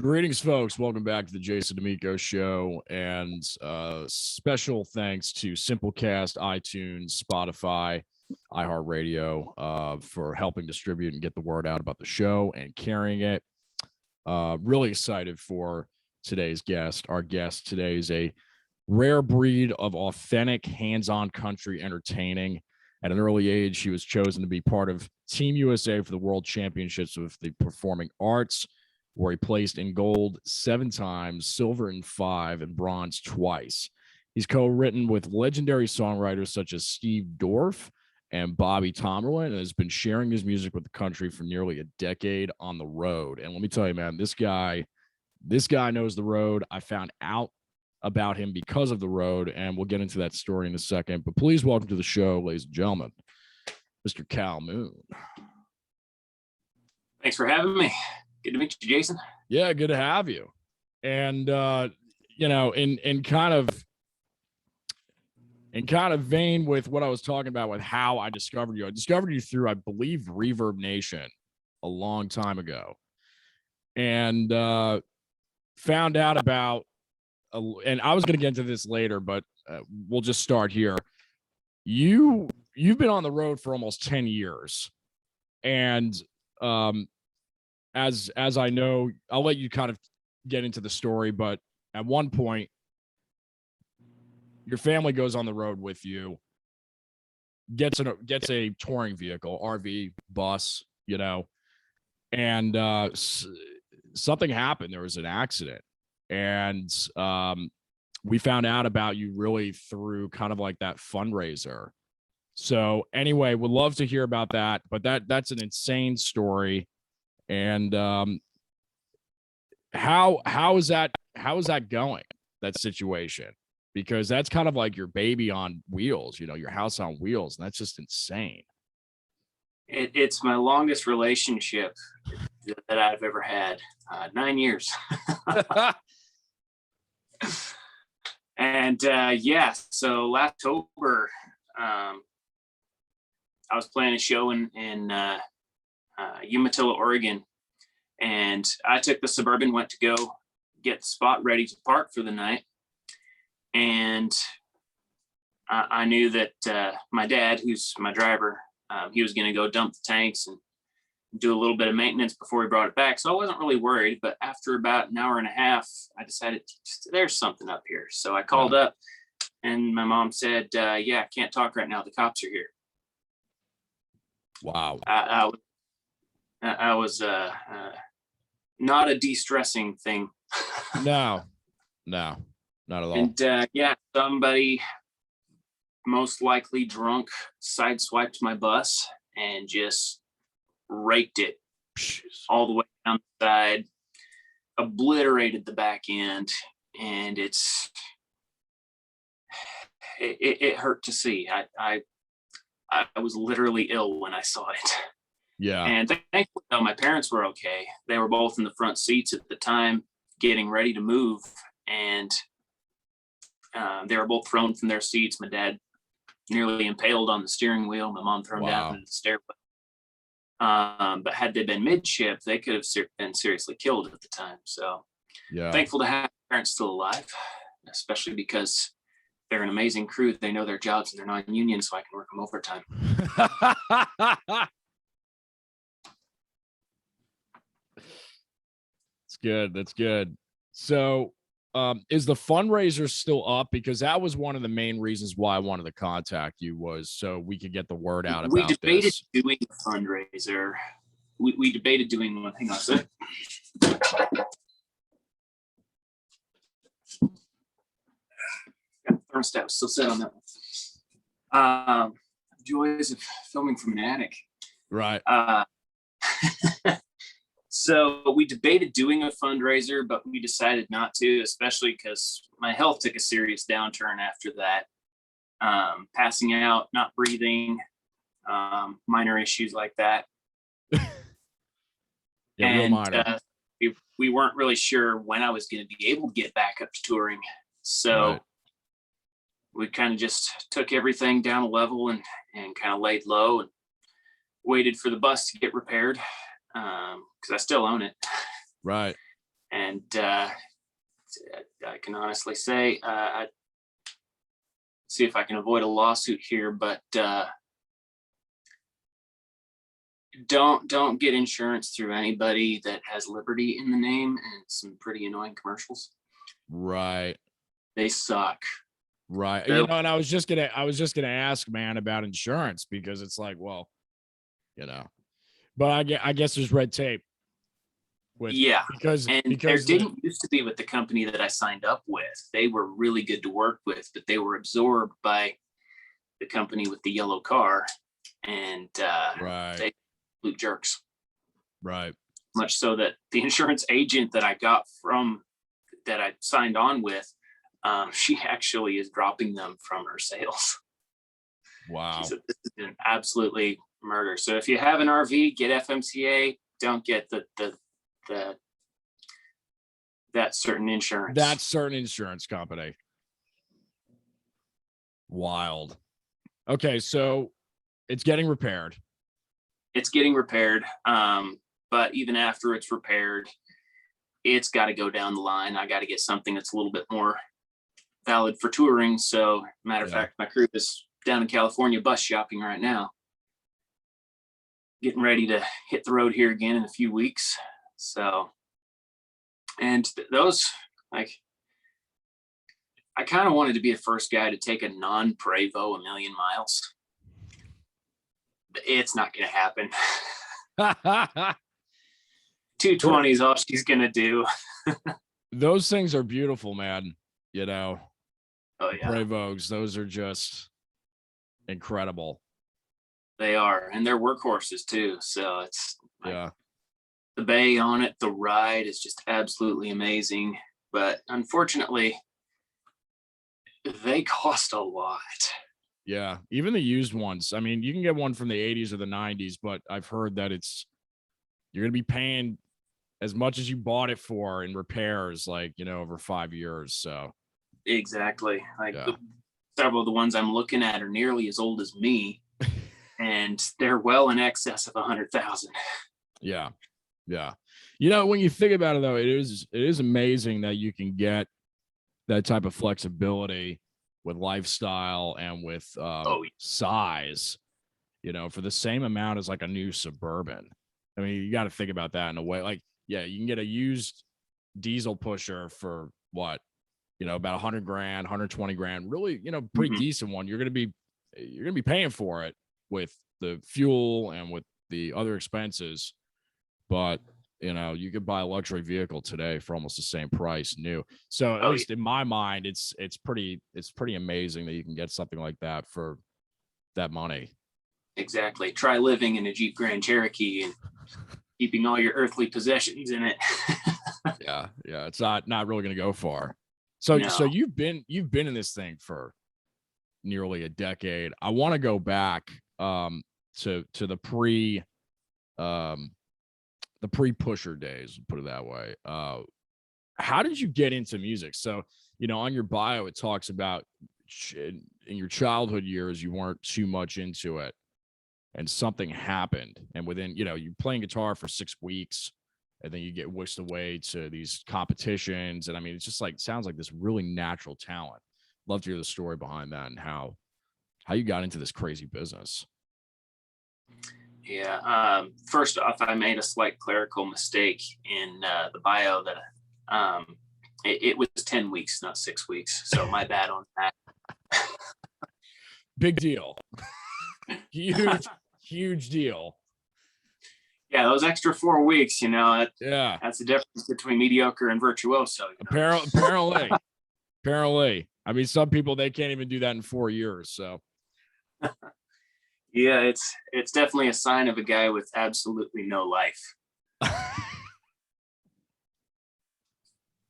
Greetings, folks. Welcome back to the Jason Damico Show, and special thanks to Simplecast, iTunes, Spotify, iHeartRadio for helping distribute and get the word out about the show and carrying it. Really excited for today's guest. Our guest today is a rare breed of authentic, hands-on country entertaining. At an early age, he was chosen to be part of Team USA for the World Championships of the Performing Arts, where he placed in gold 7 times, silver in 5, and bronze twice. He's co-written with legendary songwriters such as Steve Dorff and Bobby Tomerlin, and has been sharing his music with the country for nearly a decade on the road. And let me tell you, man, this guy knows the road. I found out about him because of the road, and we'll get into that story in a second. But please welcome to the show, ladies and gentlemen, Mr. Cale Moon. Thanks for having me. Good to meet you, Jason. Yeah, good to have you. And in kind of vein with what I was talking about with how I discovered you. I discovered you through, I believe, Reverb Nation a long time ago, and found out about. And I was going to get into this later, but we'll just start here. You've been on the road for almost 10 years, and as I know, I'll let you kind of get into the story, but at one point, your family goes on the road with you, gets a touring vehicle, RV, bus, and something happened. There was an accident, and we found out about you really through kind of like that fundraiser. So anyway, would love to hear about that, but that's an insane story. And how is that going, that situation? Because that's kind of like your baby on wheels, your house on wheels, and that's just insane. It's my longest relationship that I've ever had, 9 years. And so last October, I was playing a show in Umatilla, Oregon, and I took the Suburban, went to go get the spot ready to park for the night. And I knew that my dad, who's my driver, he was going to go dump the tanks and do a little bit of maintenance before he brought it back. So I wasn't really worried, but after about an hour and a half, I decided there's something up here. So I called up, and my mom said, I can't talk right now. The cops are here. Wow. I was not a de-stressing thing. No, not at all. And somebody most likely drunk sideswiped my bus and just raked it all the way down the side, obliterated the back end, and it hurt to see. I was literally ill when I saw it. Yeah. And thankfully, though, my parents were okay. They were both in the front seats at the time, getting ready to move, and they were both thrown from their seats. My dad nearly impaled on the steering wheel. My mom thrown down into the stairway. But had they been midship, they could have been seriously killed at the time. So thankful to have parents still alive, especially because they're an amazing crew. They know their jobs and they're not union, so I can work them overtime. That's good. So is the fundraiser still up? Because that was one of the main reasons why I wanted to contact you, was so we could get the word out about this. We debated doing a fundraiser. We debated doing one. Hang on a sec. Got the thermostat still set on that one. Joys of filming from an attic. Right. So we debated doing a fundraiser, but we decided not to, especially because my health took a serious downturn after that. Passing out, not breathing, minor issues like that. Real minor. We weren't really sure when I was going to be able to get back up to touring. So we kind of just took everything down a level and kind of laid low and waited for the bus to get repaired. Because I still own it. Right. And I can honestly say, I see if I can avoid a lawsuit here, but don't get insurance through anybody that has Liberty in the name, and some pretty annoying commercials. Right. They suck. Right. You know, and I was just gonna ask, man, about insurance, because it's like, well, you know, but I guess there's red tape with, because there didn't used to be with the company that I signed up with. They were really good to work with, but they were absorbed by the company with the yellow car, and they absolute jerks. Right. Much so that the insurance agent that I signed on with, she actually is dropping them from her sales. Wow. She said, this is an absolutely murder. So if you have an RV, get FMCA. Don't get that certain insurance. That certain insurance company. Wild. Okay, so it's getting repaired. It's getting repaired. But even after it's repaired, it's got to go down the line. I got to get something that's a little bit more valid for touring. So, matter of fact, my crew is down in California bus shopping right now, getting ready to hit the road here again in a few weeks. So, and those, like, I kind of wanted to be the first guy to take a non-Prevost 1,000,000 miles. It's not going to happen. 220 is all she's going to do. Those things are beautiful, man. You know, oh yeah, Prevosts, those are just incredible. They are, and they're workhorses too. So it's like, the bay on it, the ride is just absolutely amazing. But unfortunately, they cost a lot. Yeah, even the used ones. I mean, you can get one from the 80s or the 90s, but I've heard that you're going to be paying as much as you bought it for in repairs, like, you know, over 5 years. So exactly. Like several of the ones I'm looking at are nearly as old as me, and they're well in excess of 100,000. Yeah. Yeah. You know, when you think about it, though, it is amazing that you can get that type of flexibility with lifestyle and with size, you know, for the same amount as like a new Suburban. I mean, you got to think about that in a way. Like, yeah, you can get a used diesel pusher for what, you know, about 100 grand, 120 grand, really, you know, pretty decent one. You're going to be paying for it with the fuel and with the other expenses. But, you know, you could buy a luxury vehicle today for almost the same price new. So at least in my mind, it's pretty amazing that you can get something like that for that money. Exactly. Try living in a Jeep Grand Cherokee and keeping all your earthly possessions in it. Yeah. It's not really going to go far. So you've been in this thing for nearly a decade. I want to go back to the pre-pusher days, put it that way. How did you get into music? So, you know, on your bio, it talks about in your childhood years, you weren't too much into it and something happened. And within, you know, you're playing guitar for 6 weeks and then you get whisked away to these competitions. And I mean, it's just like, sounds like this really natural talent. Love to hear the story behind that and how you got into this crazy business. Yeah. First off, I made a slight clerical mistake in the bio that it was 10 weeks, not 6 weeks. So my bad on that. Big deal. Huge deal. Yeah, those extra 4 weeks, you know, that's the difference between mediocre and virtuoso. You know? Apparently. I mean, some people, they can't even do that in 4 years. So yeah, it's definitely a sign of a guy with absolutely no life.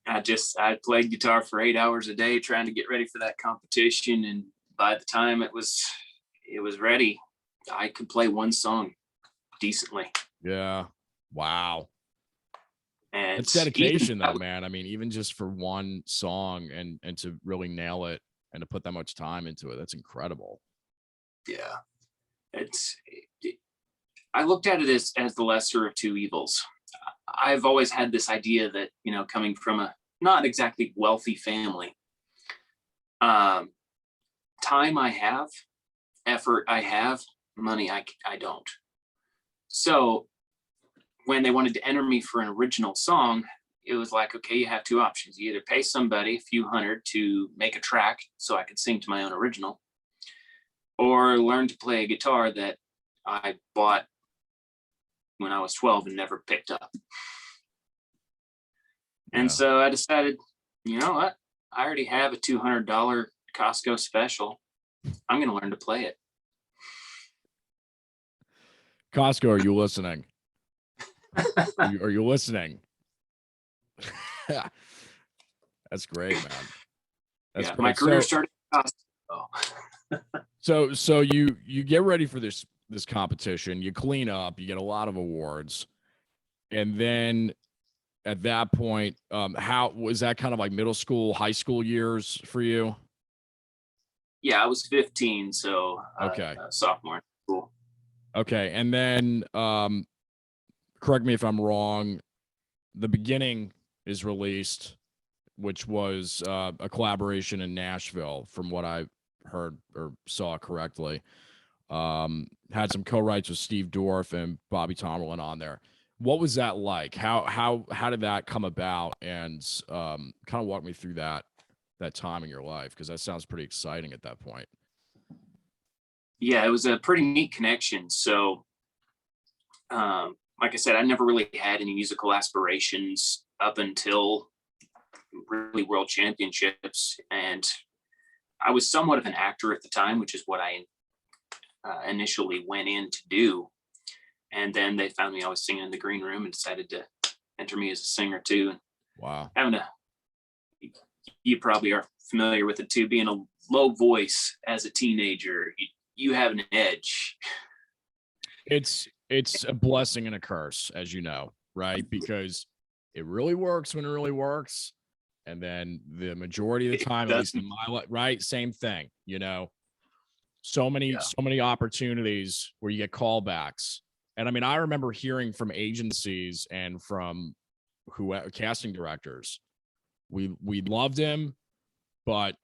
I played guitar for 8 hours a day trying to get ready for that competition, and by the time it was ready, I could play one song decently. Yeah. Wow. And it's dedication though, man. I mean, even just for one song and to really nail it and to put that much time into it, that's incredible. Yeah. I looked at it as the lesser of two evils. I've always had this idea that, you know, coming from a not exactly wealthy family, um, time I have, effort I have, money I don't. So when they wanted to enter me for an original song, it was like, okay, you have two options. You either pay somebody a few hundred to make a track so I could sing to my own original, or learn to play a guitar that I bought when I was 12 and never picked up. And Yeah. so I decided, you know what? I already have a $200 Costco special. I'm going to learn to play it. Costco, are you listening? Are you listening? That's great, man. That's yeah, great. my career started at Costco. So you get ready for this competition, you clean up, you get a lot of awards, and then at that point, how was that kind of like middle school, high school years for you? Yeah, I was 15, so Okay. sophomore in school. Okay, and then correct me if I'm wrong, The Beginning is released, which was a collaboration in Nashville, from what I heard or saw correctly. Had some co-writes with Steve Dorff and Bobby Tomlin on there. What was that like? How did that come about? And kind of walk me through that time in your life, because that sounds pretty exciting at that point. Yeah, it was a pretty neat connection. So, like I said, I never really had any musical aspirations up until really world championships. And I was somewhat of an actor at the time, which is what I initially went in to do. And then they found me, I was singing in the green room, and decided to enter me as a singer too. Wow. You probably are familiar with it too, being a low voice as a teenager, you have an edge. It's a blessing and a curse, as you know, right? Because it really works when it really works. And then the majority of the time, at least in my life, right? Same thing, you know, so many opportunities where you get callbacks. And I mean, I remember hearing from agencies and from casting directors, we loved him, but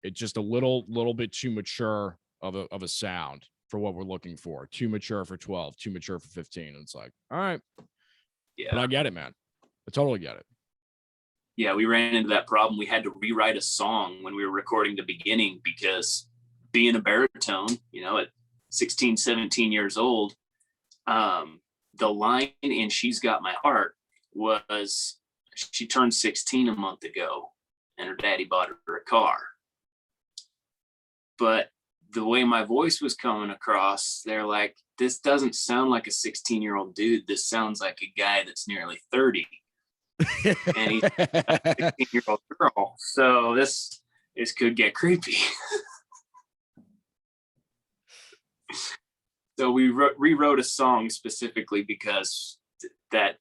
it's just a little bit too mature of a sound for what we're looking for. Too mature for 12, too mature for 15. And it's like, all right. Yeah. But I get it, man. I totally get it. Yeah, we ran into that problem. We had to rewrite a song when we were recording The Beginning, because being a baritone, you know, at 16, 17 years old, the line in She's Got My Heart was, she turned 16 a month ago and her daddy bought her a car. But the way my voice was coming across, they're like, this doesn't sound like a 16-year-old dude. This sounds like a guy that's nearly 30. And he's a 16-year-old girl. So this could get creepy. So we rewrote a song specifically because that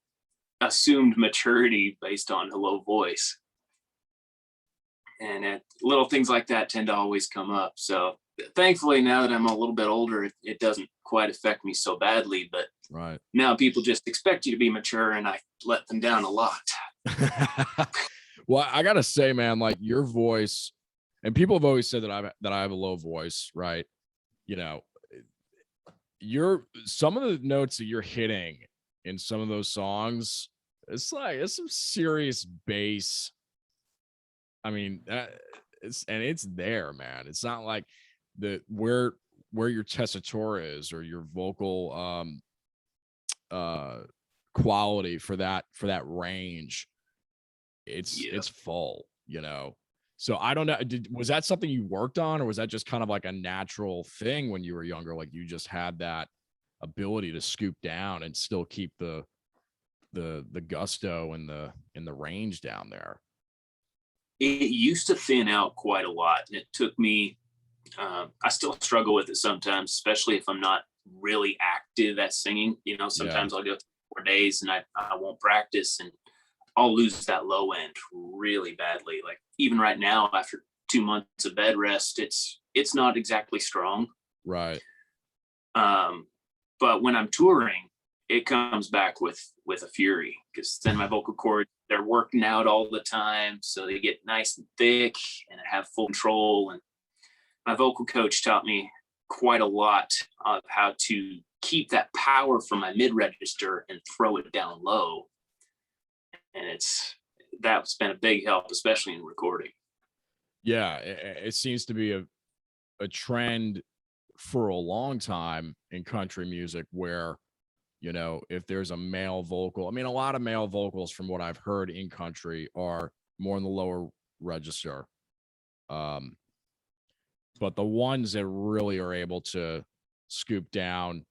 assumed maturity based on a low voice. And little things like that tend to always come up. So thankfully, now that I'm a little bit older, it doesn't quite affect me so badly. But right now people just expect you to be mature, and I let them down a lot. Well, I gotta say, man, like your voice, and people have always said that I have a low voice, right? You know, some of the notes that you're hitting in some of those songs, it's some serious bass. I mean, it's there, man. It's not like where your tessitura is or your vocal quality for that range. It's full, you know. So I don't know. Was that something you worked on, or was that just kind of like a natural thing when you were younger? Like you just had that ability to scoop down and still keep the gusto and the range down there? It used to thin out quite a lot, and it took me. I still struggle with it sometimes, especially if I'm not really active at singing. You know, sometimes I'll go 4 days and I won't practice, and I'll lose that low end really badly. Like even right now, after 2 months of bed rest, it's not exactly strong. Right. But when I'm touring it comes back with a fury, because then my vocal cords, they're working out all the time, so they get nice and thick and I have full control. And my vocal coach taught me quite a lot of how to keep that power from my mid register and throw it down low. And that's been a big help, especially in recording. Yeah, it seems to be a trend for a long time in country music where, you know, if there's a male vocal, I mean, a lot of male vocals from what I've heard in country are more in the lower register. But the ones that really are able to scoop down,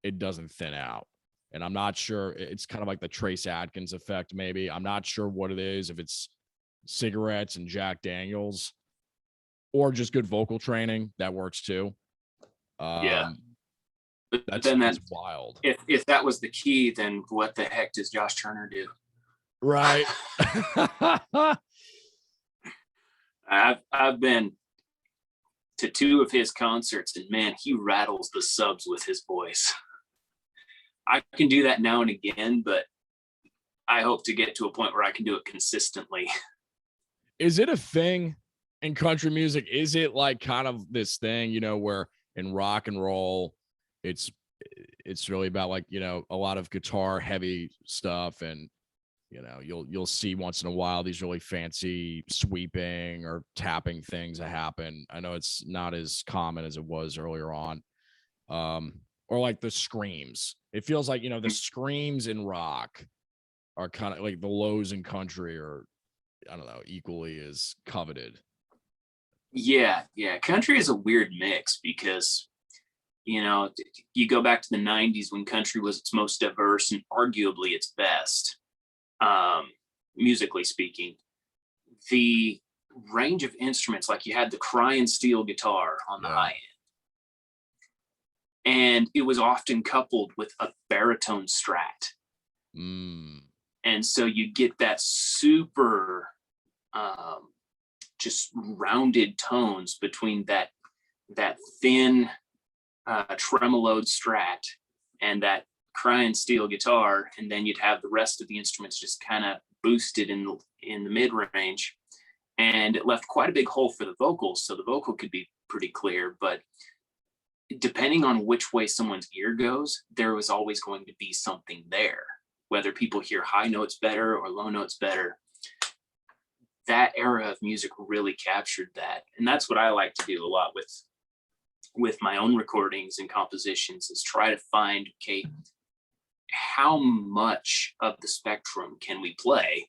it doesn't thin out. And I'm not sure, it's kind of like the Trace Adkins effect, maybe. I'm not sure what it is, if it's cigarettes and Jack Daniels or just good vocal training. That works too. Yeah. But That's wild. If that was the key, then what the heck does Josh Turner do? Right. I've been to 2 of his concerts, and man, he rattles the subs with his voice. I can do that now and again, but I hope to get to a point where I can do it consistently. Is it a thing in country music? Is it like kind of this thing, you know, where in rock and roll, it's really about, like, you know, a lot of guitar heavy stuff, and, you know, you'll see once in a while these really fancy sweeping or tapping things that happen. I know it's not as common as it was earlier on. Or like the screams. It feels like, you know, the screams in rock are kind of like the lows in country, or I don't know, equally as coveted. Yeah. Country is a weird mix because, you know, you go back to the 90s when country was its most diverse and arguably its best, musically speaking. The range of instruments, like you had the crying steel guitar on the high end, and it was often coupled with a baritone strat. And so you get that super just rounded tones between that thin tremoloed strat and that crying steel guitar, and then you'd have the rest of the instruments just kind of boosted in the mid range, and it left quite a big hole for the vocals, so the vocal could be pretty clear. But depending on which way someone's ear goes, there was always going to be something there, whether people hear high notes better or low notes better. That era of music really captured that, and that's what I like to do a lot with my own recordings and compositions, is try to find, okay, how much of the spectrum can we play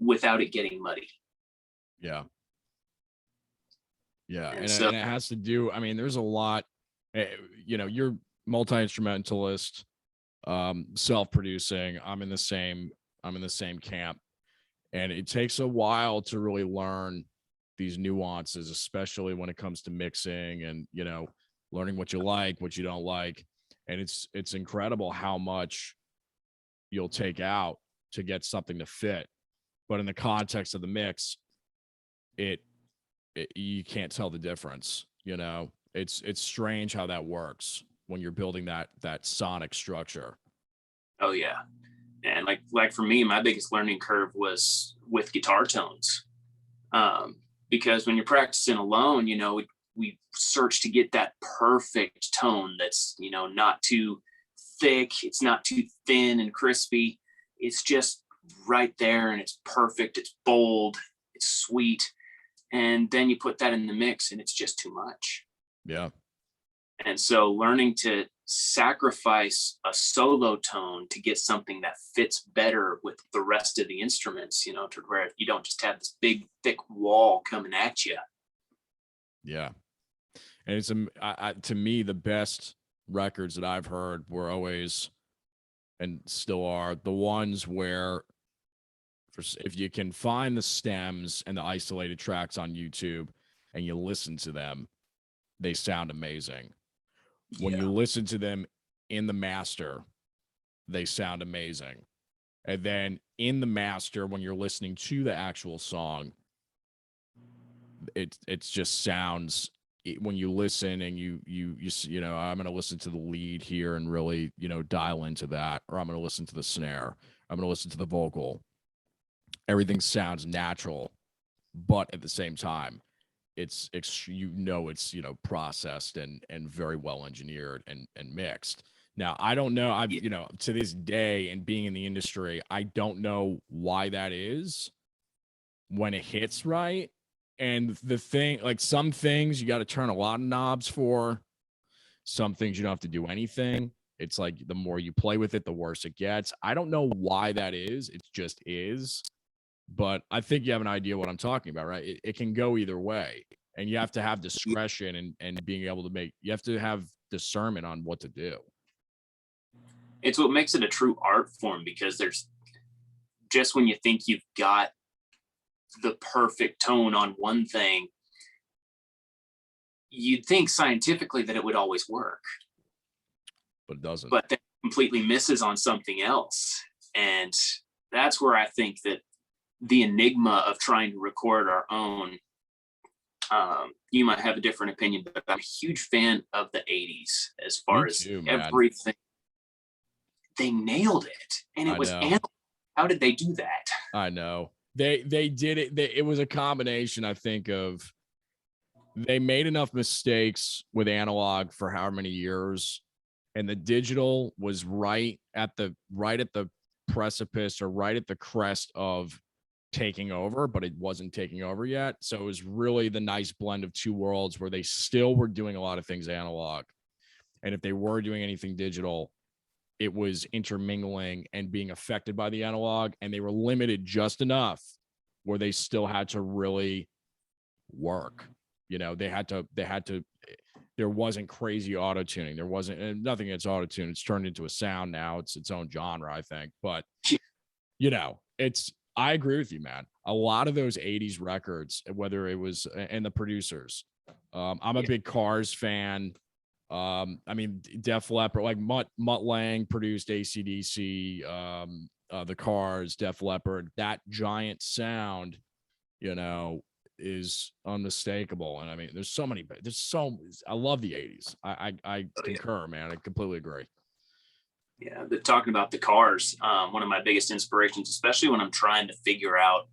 without it getting muddy? Yeah. And so, it has to do, I mean, there's a lot, you know, you're multi-instrumentalist, self-producing. I'm in the same camp, and it takes a while to really learn these nuances, especially when it comes to mixing and, you know, learning what you like, what you don't like. And it's incredible how much you'll take out to get something to fit. But in the context of the mix, you can't tell the difference. You know, it's strange how that works when you're building that sonic structure. Oh yeah. And like for me, my biggest learning curve was with guitar tones. Because when you're practicing alone, you know, we search to get that perfect tone that's, you know, not too thick, it's not too thin and crispy. It's just right there, and it's perfect, it's bold, it's sweet. And then you put that in the mix and it's just too much. Yeah. And so learning to sacrifice a solo tone to get something that fits better with the rest of the instruments, you know, to where you don't just have this big thick wall coming at you. Yeah. And it's to me, the best records that I've heard were always, and still are, the ones where, if you can find the stems and the isolated tracks on YouTube and you listen to them, they sound amazing. When you listen to them in the master, they sound amazing. And then in the master, when you're listening to the actual song, it just sounds when you listen and you know, I'm going to listen to the lead here and really, you know, dial into that, or I'm going to listen to the snare, I'm going to listen to the vocal. Everything sounds natural, but at the same time, it's you know, it's, you know, processed and very well engineered and mixed. Now, I don't know, I've, you know, to this day and being in the industry, I don't know why that is when it hits right. And the thing, like, some things you got to turn a lot of knobs for, some things you don't have to do anything. It's like the more you play with it, the worse it gets. I don't know why that is. It just is. But I think you have an idea what I'm talking about, right? It can go either way. And you have to have discretion and being able to you have to have discernment on what to do. It's what makes it a true art form, because there's just when you think you've got the perfect tone on one thing, you'd think scientifically that it would always work, But it doesn't. but that completely misses on something else. And that's where I think that the enigma of trying to record our own, you might have a different opinion, but I'm a huge fan of the 80s as far as everything. They nailed it. And it was analog. How did they do that? I know. They did it. It was a combination, I think, of they made enough mistakes with analog for however many years, and the digital was right at the precipice, or right at the crest of taking over, but it wasn't taking over yet. So it was really the nice blend of two worlds where they still were doing a lot of things analog, and if they were doing anything digital, it was intermingling and being affected by the analog, and they were limited just enough where they still had to really work. You know, they had to, there wasn't crazy auto tuning. There wasn't, and nothing against auto tune. It's turned into a sound now. It's its own genre, I think. But, you know, I agree with you, man. A lot of those 80s records, whether it was, and the producers, I'm a big Cars fan. I mean, Def Leppard, like Mutt Lange produced AC/DC, the Cars, Def Leppard. That giant sound, you know, is unmistakable. And I mean, I love the 80s. I concur, man. I completely agree. Yeah, talking about the Cars, one of my biggest inspirations, especially when I'm trying to figure out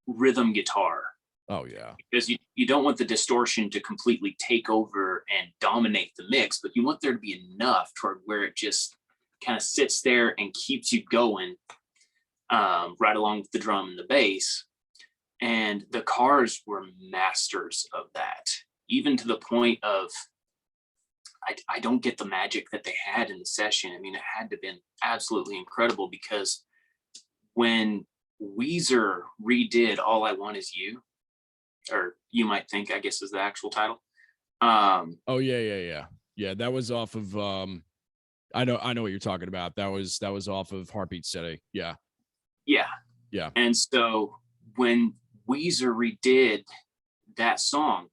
rhythm guitar. Oh yeah, because you don't want the distortion to completely take over and dominate the mix, but you want there to be enough toward where it just kind of sits there and keeps you going, right along with the drum and the bass. And the Cars were masters of that, even to the point of I don't get the magic that they had in the session. I mean, it had to have been absolutely incredible, because when Weezer redid All I Want Is You, or You Might Think, I guess is the actual title. Oh yeah. That was off of I know what you're talking about. That was off of Heartbeat City. Yeah. And so when Weezer redid that song,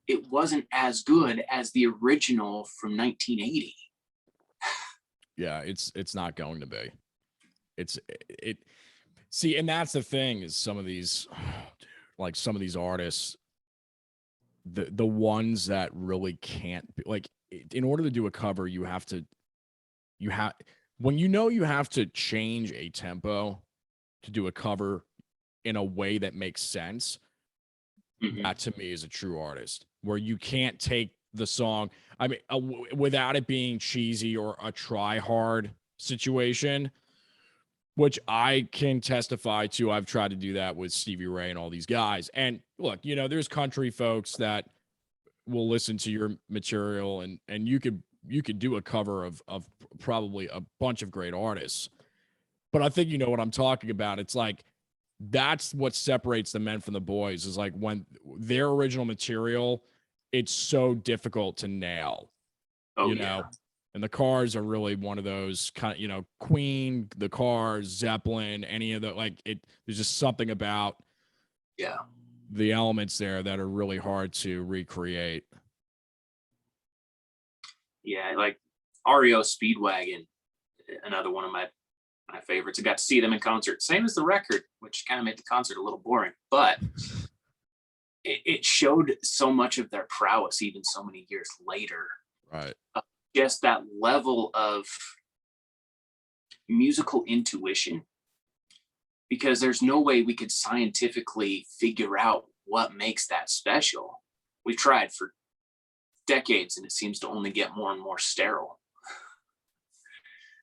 it wasn't as good as the original from 1980. Yeah, it's not going to be. See, and that's the thing, is some of these, like some of these artists, the ones that really can't be, like, in order to do a cover, when you have to change a tempo to do a cover in a way that makes sense, that to me is a true artist, where you can't take the song, I mean, without it being cheesy or a try hard situation, which I can testify to. I've tried to do that with Stevie Ray and all these guys. And look, you know, there's country folks that will listen to your material, and you could do a cover of probably a bunch of great artists. But I think you know what I'm talking about. It's like, that's what separates the men from the boys, is like when their original material, it's so difficult to nail. You know? And the Cars are really one of those kind of, you know, Queen, the Cars, Zeppelin, any of the, like, there's just something about the elements there that are really hard to recreate. Yeah, like REO Speedwagon, another one of my favorites. I got to see them in concert, same as the record, which kind of made the concert a little boring, but it showed so much of their prowess even so many years later. Right. Just that level of musical intuition, because there's no way we could scientifically figure out what makes that special. We've tried for decades and it seems to only get more and more sterile.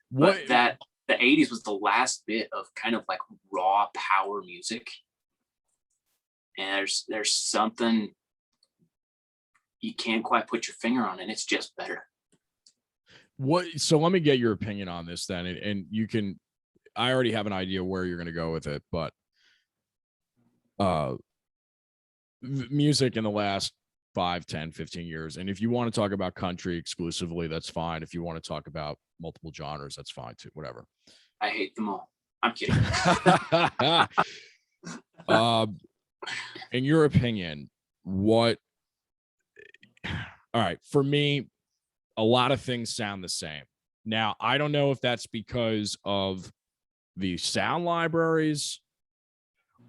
But that the 80s was the last bit of kind of like raw power music. And there's something you can't quite put your finger on, and it's just better. So let me get your opinion on this then. And you can, I already have an idea where you're going to go with it, but music in the last 5, 10, 15 years. And if you want to talk about country exclusively, that's fine. If you want to talk about multiple genres, that's fine too, whatever. I hate them all. I'm kidding. In your opinion, all right, for me, a lot of things sound the same. Now, I don't know if that's because of the sound libraries,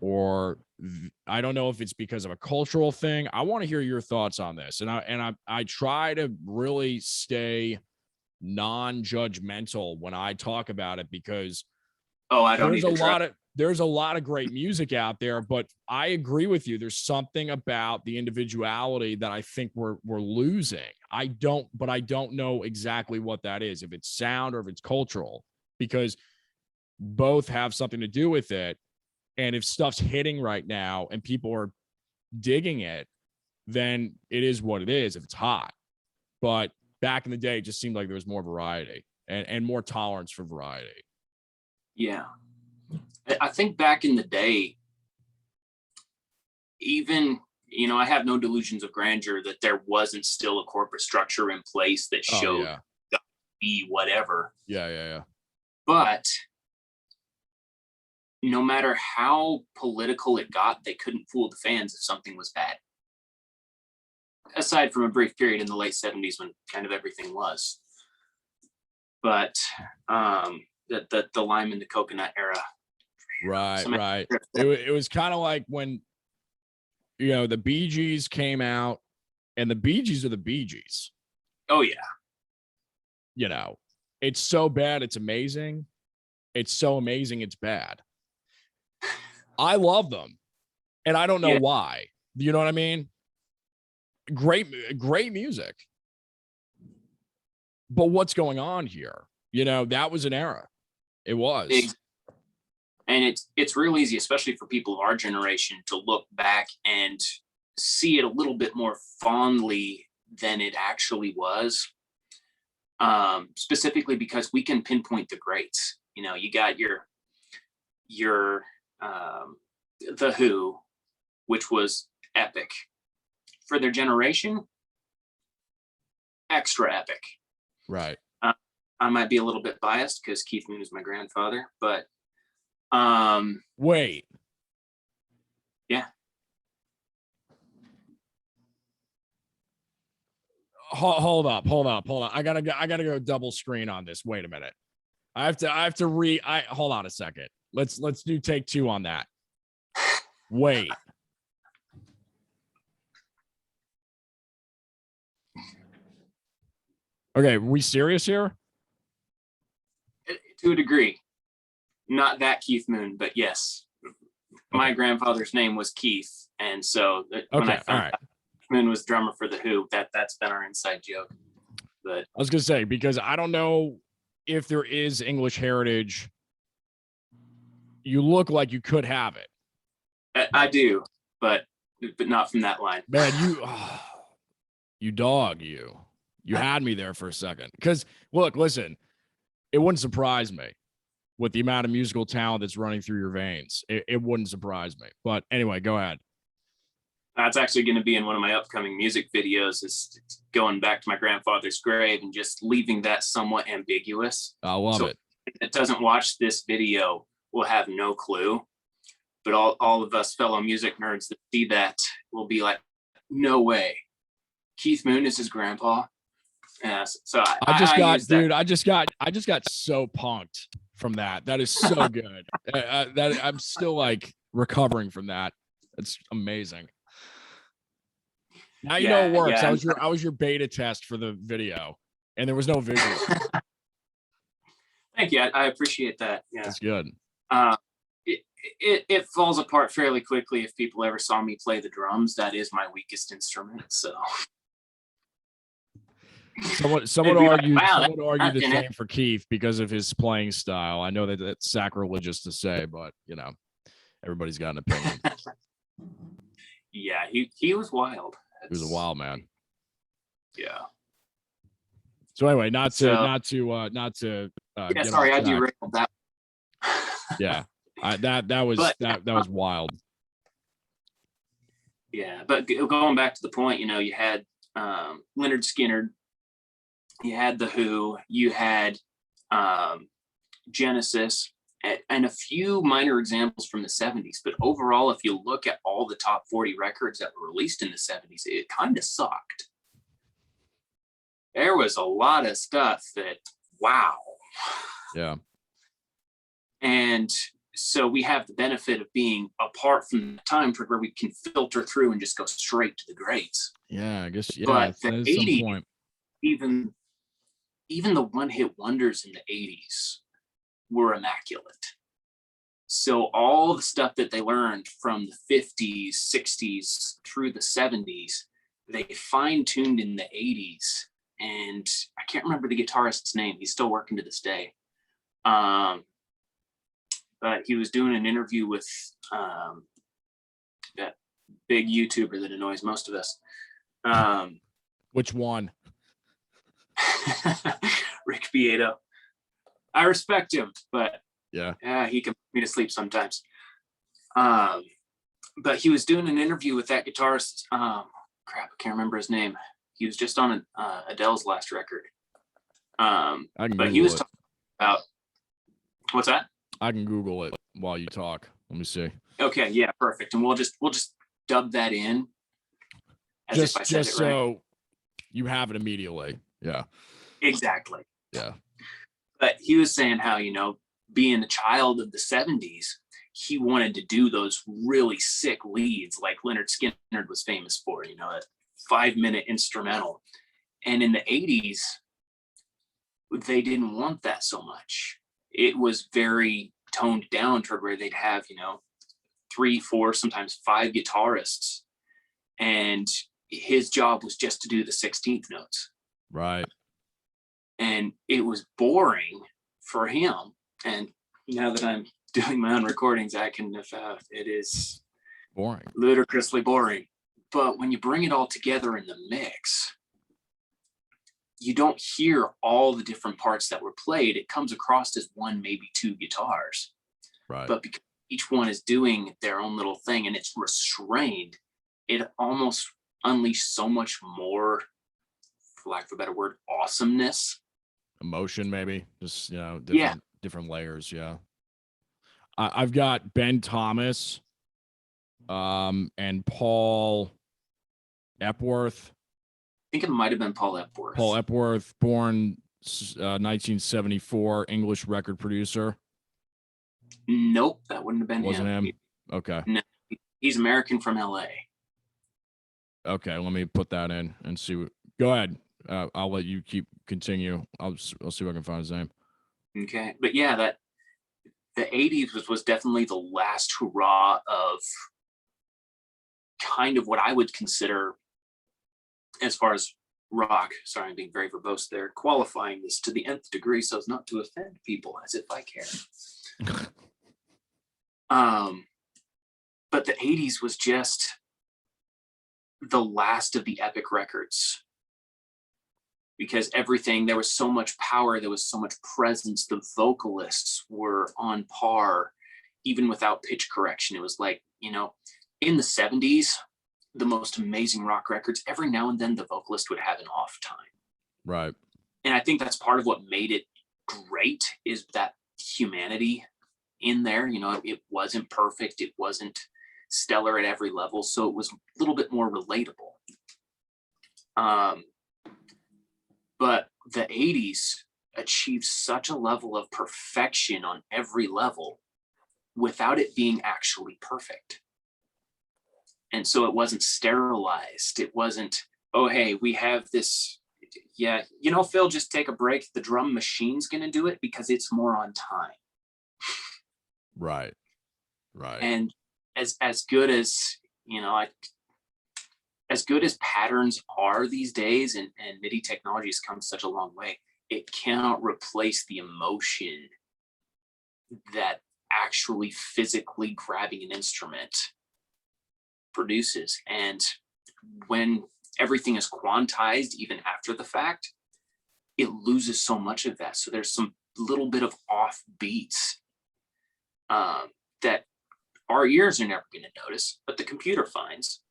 or I don't know if it's because of a cultural thing. I want to hear your thoughts on this. And I try to really stay non-judgmental when I talk about it, because there's a lot of great music out there, but I agree with you. There's something about the individuality that I think we're losing. I don't know exactly what that is, if it's sound or if it's cultural, because both have something to do with it. And if stuff's hitting right now and people are digging it, then it is what it is if it's hot. But back in the day, it just seemed like there was more variety and more tolerance for variety. Yeah. I think back in the day, even, I have no delusions of grandeur that there wasn't still a corporate structure in place that showed be whatever. Yeah. But no matter how political it got, they couldn't fool the fans if something was bad. Aside from a brief period in the late 70s when kind of everything was. But the lime and the coconut era. Right. It was kind of like when, the Bee Gees came out, and the Bee Gees are the Bee Gees. Oh, yeah. It's so bad, it's amazing. It's so amazing, it's bad. I love them, and I don't know why. You know what I mean? Great music. But what's going on here? That was an era. It was. And it's real easy, especially for people of our generation, to look back and see it a little bit more fondly than it actually was. Specifically because we can pinpoint the greats. You got your The Who, which was epic for their generation, extra epic. Right. I might be a little bit biased because Keith Moon is my grandfather, but wait. Yeah. Hold up. I gotta go double screen on this. Wait a minute. I have to hold on a second. Let's do take 2 on that. Wait. Okay, are we serious here? To a degree. Not that Keith Moon, but yes. My grandfather's name was Keith, and so when I found out Keith Moon was drummer for The Who, that's been our inside joke. But I was gonna say, because I don't know if there is English heritage. You look like you could have it. I do, but not from that line. Man, you dog, you had me there for a second. Because listen, it wouldn't surprise me with the amount of musical talent that's running through your veins. It wouldn't surprise me. But anyway, go ahead. That's actually going to be in one of my upcoming music videos, is going back to my grandfather's grave and just leaving that somewhat ambiguous. I love it. If it doesn't watch this video, will have no clue. But all of us fellow music nerds that see that will be like, no way. Keith Moon is his grandpa. So I just got so punked from that. That is so good. That I'm still like recovering from that. It's amazing. Now you know it works. Yeah. I was your beta test for the video, and there was no visual. Thank you. I appreciate that. Yeah. That's good. It falls apart fairly quickly if people ever saw me play the drums. That is my weakest instrument. So someone would argue the didn't same for Keith because of his playing style. I know that that's sacrilegious to say, but you know, everybody's got an opinion. Yeah, he was wild. He was a wild man. Yeah. So anyway, not to yeah, get sorry, off I track. derailed that. Yeah. That was wild. Yeah, but going back to the point, you know, you had Leonard Skinner, you had The Who, you had Genesis, and a few minor examples from the 70s. But overall, if you look at all the top 40 records that were released in the 70s, it kind of sucked. There was a lot of stuff that, wow. Yeah. And so we have the benefit of being apart from the time for where we can filter through and just go straight to the greats. Yeah, I guess. Yeah, but the at 80s, some point. even the one-hit wonders in the 80s were immaculate. So all the stuff that they learned from the 50s, 60s through the 70s, they fine-tuned in the 80s. And I can't remember the guitarist's name. He's still working to this day. But he was doing an interview with that big YouTuber that annoys most of us. Which one? Rick Beato. I respect him, but yeah, he can put me to sleep sometimes. But he was doing an interview with that guitarist. Crap, I can't remember his name. He was just on Adele's last record. But he was talking about, what's that? I can Google it while you talk. Let me see. Okay, yeah, perfect. And we'll just dub that in. Just so you have it immediately. Yeah. Exactly. Yeah. But he was saying how, you know, being a child of the 70s, he wanted to do those really sick leads like Leonard Skinner was famous for, you know, a 5-minute instrumental. And in the 80s, they didn't want that so much. It was very toned down to where they'd have, you know, 3, 4, sometimes 5 guitarists. And his job was just to do the 16th notes. Right. And it was boring for him. And now that I'm doing my own recordings, I can it is boring, ludicrously boring. But when you bring it all together in the mix, you don't hear all the different parts that were played. It comes across as 1, maybe 2 guitars. Right. But because each one is doing their own little thing and it's restrained, it almost unleashed so much more, for lack of a better word, awesomeness. Emotion, maybe. Just, you know, different layers. Yeah. I've got Ben Thomas and Paul Epworth. I think it might have been Paul Epworth. Paul Epworth, born 1974, English record producer. Nope, that wouldn't have been Wasn't him. Okay. No, he's American from LA. Okay, let me put that in and see. Go ahead. I'll let you continue. I'll see if I can find his name. Okay, but yeah, that the 80s was definitely the last hurrah of kind of what I would consider, as far as rock, sorry, I'm being very verbose there, qualifying this to the nth degree so as not to offend people, as if I care. But the 80s was just the last of the epic records. Because everything, there was so much power, there was so much presence, the vocalists were on par, even without pitch correction. It was like, you know, in the 70s, the most amazing rock records, every now and then the vocalist would have an off time. Right. And I think that's part of what made it great, is that humanity in there. You know, it wasn't perfect, it wasn't stellar at every level, so it was a little bit more relatable. But the 80s achieved such a level of perfection on every level without it being actually perfect. And so it wasn't sterilized. It wasn't, oh, hey, we have this. Yeah, Phil, just take a break. The drum machine's going to do it because it's more on time. Right. And as good as, as good as patterns are these days, and MIDI technology has come such a long way, it cannot replace the emotion that actually physically grabbing an instrument produces. And when everything is quantized, even after the fact, it loses so much of that. So there's some little bit of off beats that our ears are never going to notice, but the computer finds.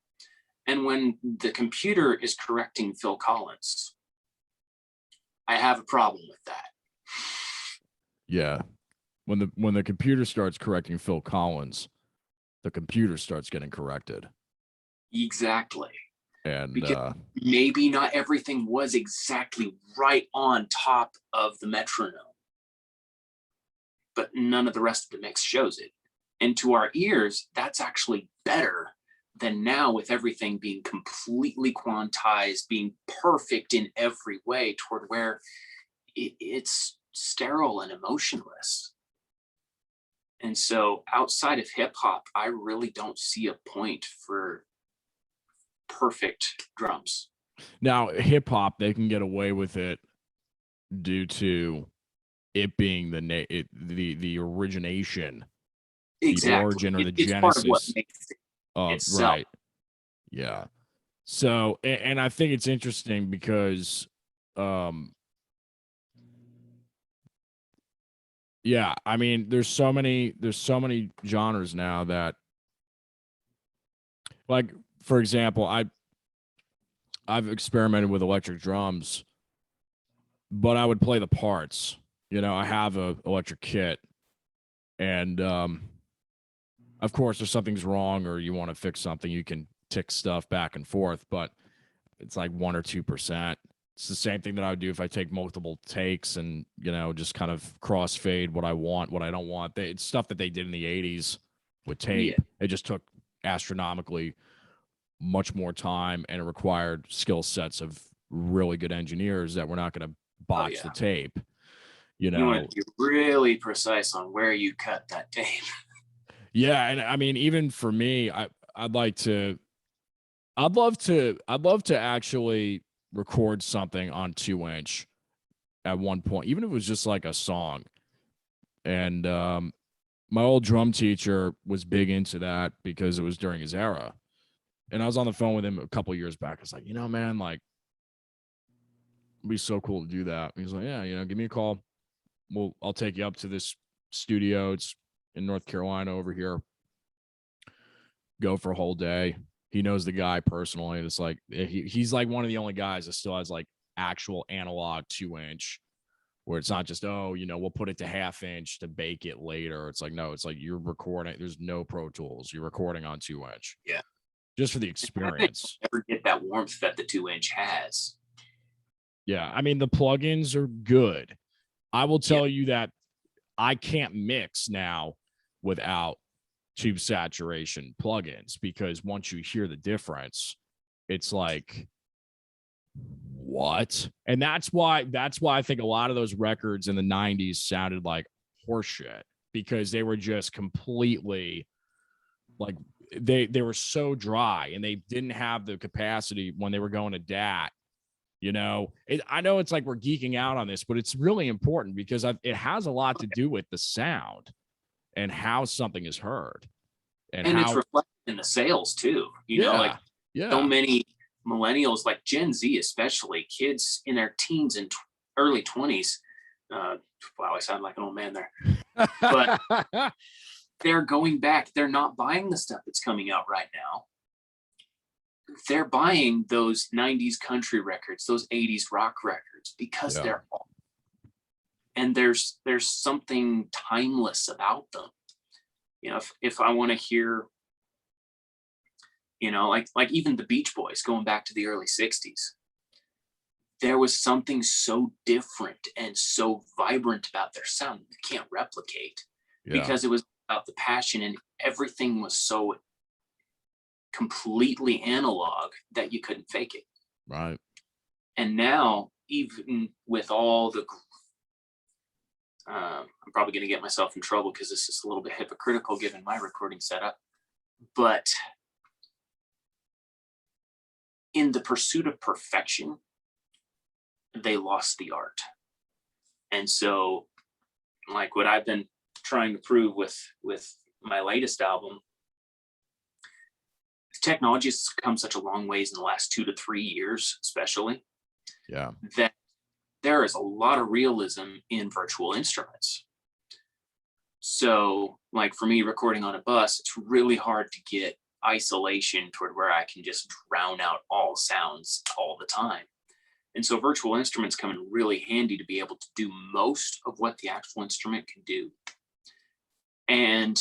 And when the computer is correcting Phil Collins, I have a problem with that. Yeah. When the computer starts correcting Phil Collins, the computer starts getting corrected. Exactly. And because maybe not everything was exactly right on top of the metronome, but none of the rest of the mix shows it. And to our ears, that's actually better than now, with everything being completely quantized, being perfect in every way, toward where it's sterile and emotionless. And so outside of hip hop, I really don't see a point for perfect drums. Now, hip hop, they can get away with it due to it being the origination, exactly. the origin or the it's genesis. Part of what makes it itself. Right. Yeah. So, and I think it's interesting because, yeah, I mean, there's so many genres now that, like, for example, I've experimented with electric drums, but I would play the parts. I have a electric kit, and of course, if something's wrong or you want to fix something, you can tick stuff back and forth, but it's like 1 or 2%. It's the same thing that I would do if I take multiple takes and, just kind of crossfade what I want, what I don't want. It's stuff that they did in the 80s with tape. Yeah. It just took astronomically much more time, and it required skill sets of really good engineers that were not going to botch the tape. You want to be really precise on where you cut that tape. Yeah, and I mean, even for me, I'd love to actually record something on 2-inch at one point, even if it was just like a song. And my old drum teacher was big into that because it was during his era. And I was on the phone with him a couple years back. I was like, man, like, it'd be so cool to do that. And he's like, yeah, give me a call. I'll take you up to this studio. It's in North Carolina over here. Go for a whole day. He knows the guy personally. It's like he's like one of the only guys that still has like actual analog 2-inch, where it's not just, we'll put it to 1/2 inch to bake it later. It's like, no, it's like you're recording. There's no Pro Tools. You're recording on 2-inch. Yeah. Just for the experience. Never get that warmth that the 2-inch has. Yeah. I mean, the plugins are good. I will tell you that I can't mix now without tube saturation plugins, because once you hear the difference, it's like, what? And that's why I think a lot of those records in the 90s sounded like horseshit, because they were just completely like, they were so dry, and they didn't have the capacity when they were going to DAT. I know it's like we're geeking out on this, but it's really important because it has a lot to do with the sound and how something is heard. And how it's reflected in the sales too. So many millennials, like Gen Z especially, kids in their teens and early 20s. Wow, I sound like an old man there. But they're going back. They're not buying the stuff that's coming out right now. They're buying those 90s country records, those 80s rock records, because they're all, and there's something timeless about them. If I want to hear, like even the Beach Boys, going back to the early 60s, there was something so different and so vibrant about their sound you can't replicate, because it was about the passion, and everything was so completely analog that you couldn't fake it. Right. And now, even with all the, I'm probably going to get myself in trouble because this is a little bit hypocritical given my recording setup, but in the pursuit of perfection, they lost the art. And so, like what I've been trying to prove with my latest album, technology has come such a long ways in the last 2 to 3 years, especially. Yeah. That there is a lot of realism in virtual instruments. So, like for me, recording on a bus, it's really hard to get isolation toward where I can just drown out all sounds all the time. And so virtual instruments come in really handy to be able to do most of what the actual instrument can do. And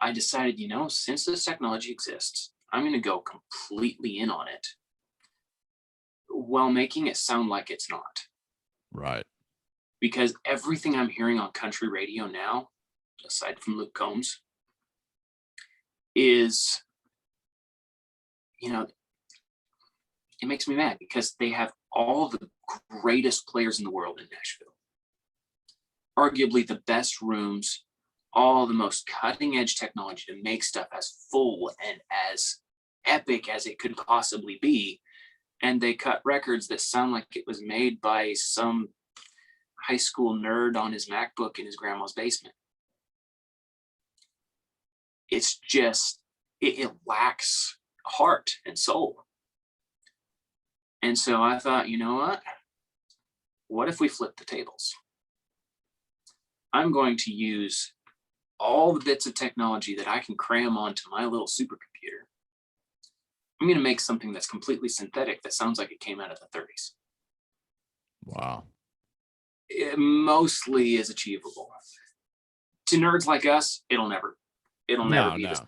I decided, since this technology exists, I'm going to go completely in on it while making it sound like it's not. Right. Because everything I'm hearing on country radio now, aside from Luke Combs, is, it makes me mad because they have all the greatest players in the world in Nashville. Arguably the best rooms, all the most cutting edge technology to make stuff as full and as epic as it could possibly be. And they cut records that sound like it was made by some high school nerd on his MacBook in his grandma's basement. It's just, it lacks heart and soul. And so I thought, you know what if we flip the tables? I'm going to use all the bits of technology that I can cram onto my little supercomputer. I'm going to make something that's completely synthetic that sounds like it came out of the 30s. Wow. It mostly is achievable. To nerds like us, it'll never be this.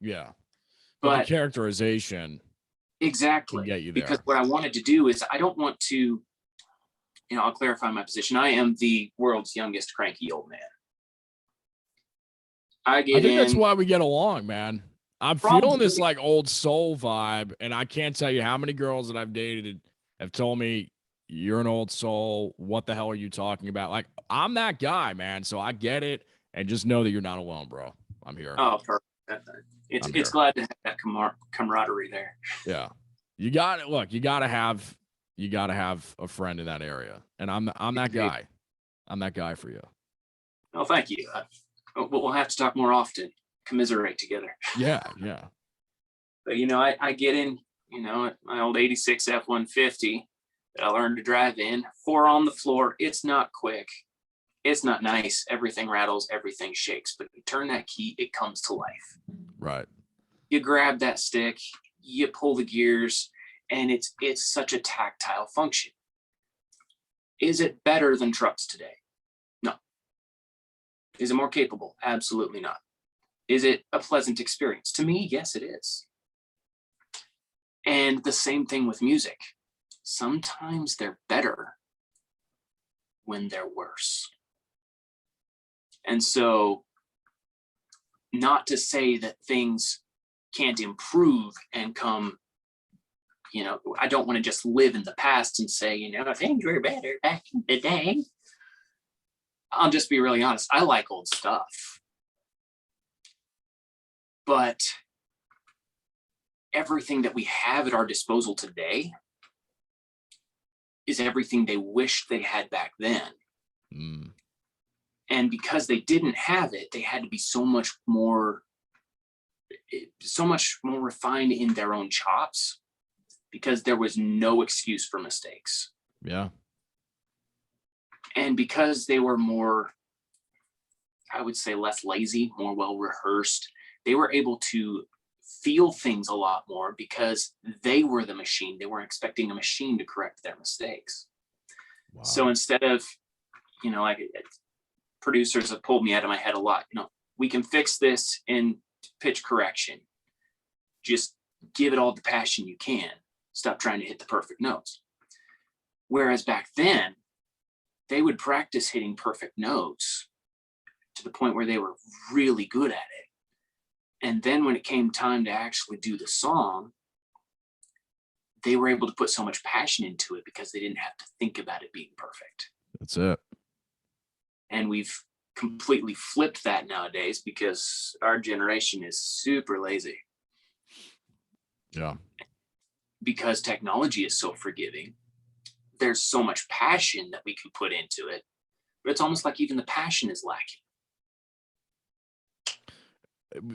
Yeah. But the characterization exactly can get you there. Because what I wanted to do is I don't want to, I'll clarify my position. I am the world's youngest cranky old man. I think that's why we get along, man. I'm feeling this like old soul vibe, and I can't tell you how many girls that I've dated have told me, you're an old soul. What the hell are you talking about? Like, I'm that guy, man. So I get it, and just know that you're not alone, bro. I'm here. Oh, perfect. It's glad to have that camaraderie there. Yeah, you got it. Look, you gotta have a friend in that area, and I'm that guy. I'm that guy for you. Oh, thank you. We'll have to talk more often. Commiserate together. Yeah. But I get in, my old '86 F-150 that I learned to drive in. 4 on the floor. It's not quick. It's not nice. Everything rattles. Everything shakes. But you turn that key, it comes to life. Right. You grab that stick, you pull the gears, and it's such a tactile function. Is it better than trucks today? No. Is it more capable? Absolutely not. Is it a pleasant experience? To me, yes, it is. And the same thing with music. Sometimes they're better when they're worse. And so, not to say that things can't improve and come, I don't want to just live in the past and say, things were better back in the day. I'll just be really honest. I like old stuff. But everything that we have at our disposal today is everything they wish they had back then. Mm. And because they didn't have it, they had to be so much more refined in their own chops because there was no excuse for mistakes. Yeah. And because they were more, I would say, less lazy, more well-rehearsed, they were able to feel things a lot more because they were the machine. They weren't expecting a machine to correct their mistakes. Wow. So instead of, like producers have pulled me out of my head a lot, we can fix this in pitch correction. Just give it all the passion you can. Stop trying to hit the perfect notes. Whereas back then, they would practice hitting perfect notes to the point where they were really good at it. And then when it came time to actually do the song, they were able to put so much passion into it because they didn't have to think about it being perfect. That's it. And we've completely flipped that nowadays because our generation is super lazy. Yeah. Because technology is so forgiving, there's so much passion that we can put into it, but it's almost like even the passion is lacking.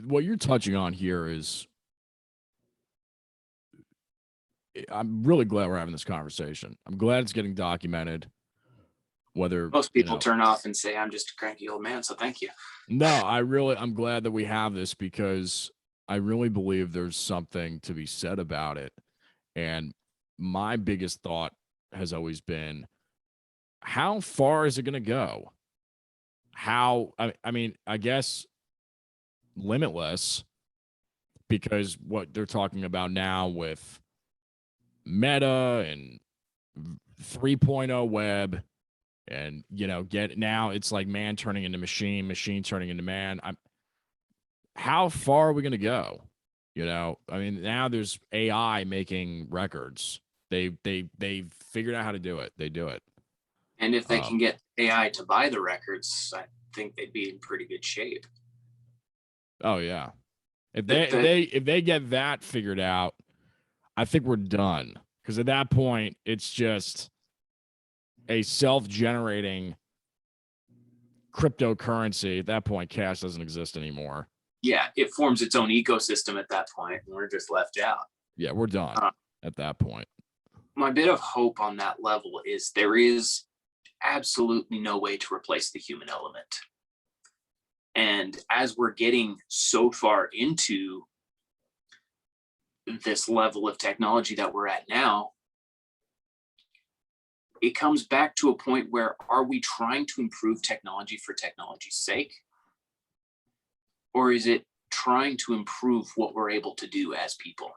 What you're touching on here is, I'm really glad we're having this conversation. I'm glad it's getting documented. Whether Most people turn off and say, I'm just a cranky old man, so thank you. No, I'm glad that we have this because I really believe there's something to be said about it. And my biggest thought has always been, how far is it going to go? I mean, I guess limitless, because what they're talking about now with Meta and 3.0 web, and now it's like man turning into machine, machine turning into man. How far are we going to go? I mean, now there's AI making records. They've figured out how to do it. They do it. And if they can get AI to buy the records, I think they'd be in pretty good shape. Oh yeah. If they get that figured out, I think we're done. Because at that point, it's just a self-generating cryptocurrency. At that point, cash doesn't exist anymore. Yeah, it forms its own ecosystem at that point, and we're just left out. Yeah, we're done at that point. My bit of hope on that level is there is absolutely no way to replace the human element. And as we're getting so far into this level of technology that we're at now, it comes back to a point where, are we trying to improve technology for technology's sake? Or is it trying to improve what we're able to do as people?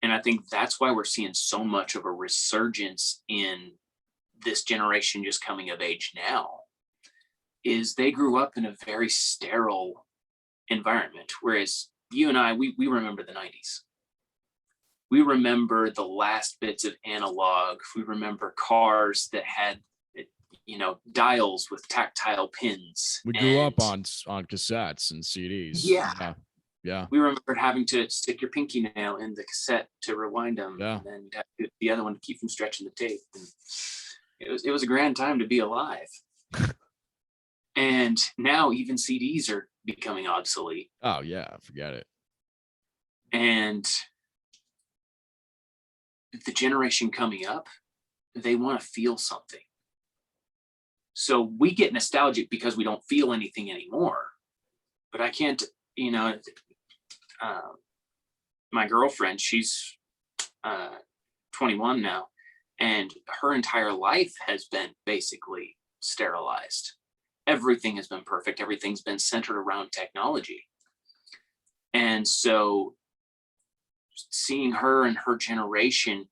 And I think that's why we're seeing so much of a resurgence in this generation just coming of age now, is they grew up in a very sterile environment. Whereas you and I, we remember the 90s. We remember the last bits of analog. We remember cars that had, dials with tactile pins. We grew up on cassettes and CDs. Yeah. We remember having to stick your pinky nail in the cassette to rewind them. Yeah. And then you'd have to do the other one to keep from stretching the tape. And it was a grand time to be alive. And now even CDs are becoming obsolete. Oh yeah, forget it. And the generation coming up, they want to feel something. So we get nostalgic because we don't feel anything anymore. But I can't, my girlfriend, she's 21 now, and her entire life has been basically sterilized. Everything has been perfect. Everything's been centered around technology. And so seeing her and her generation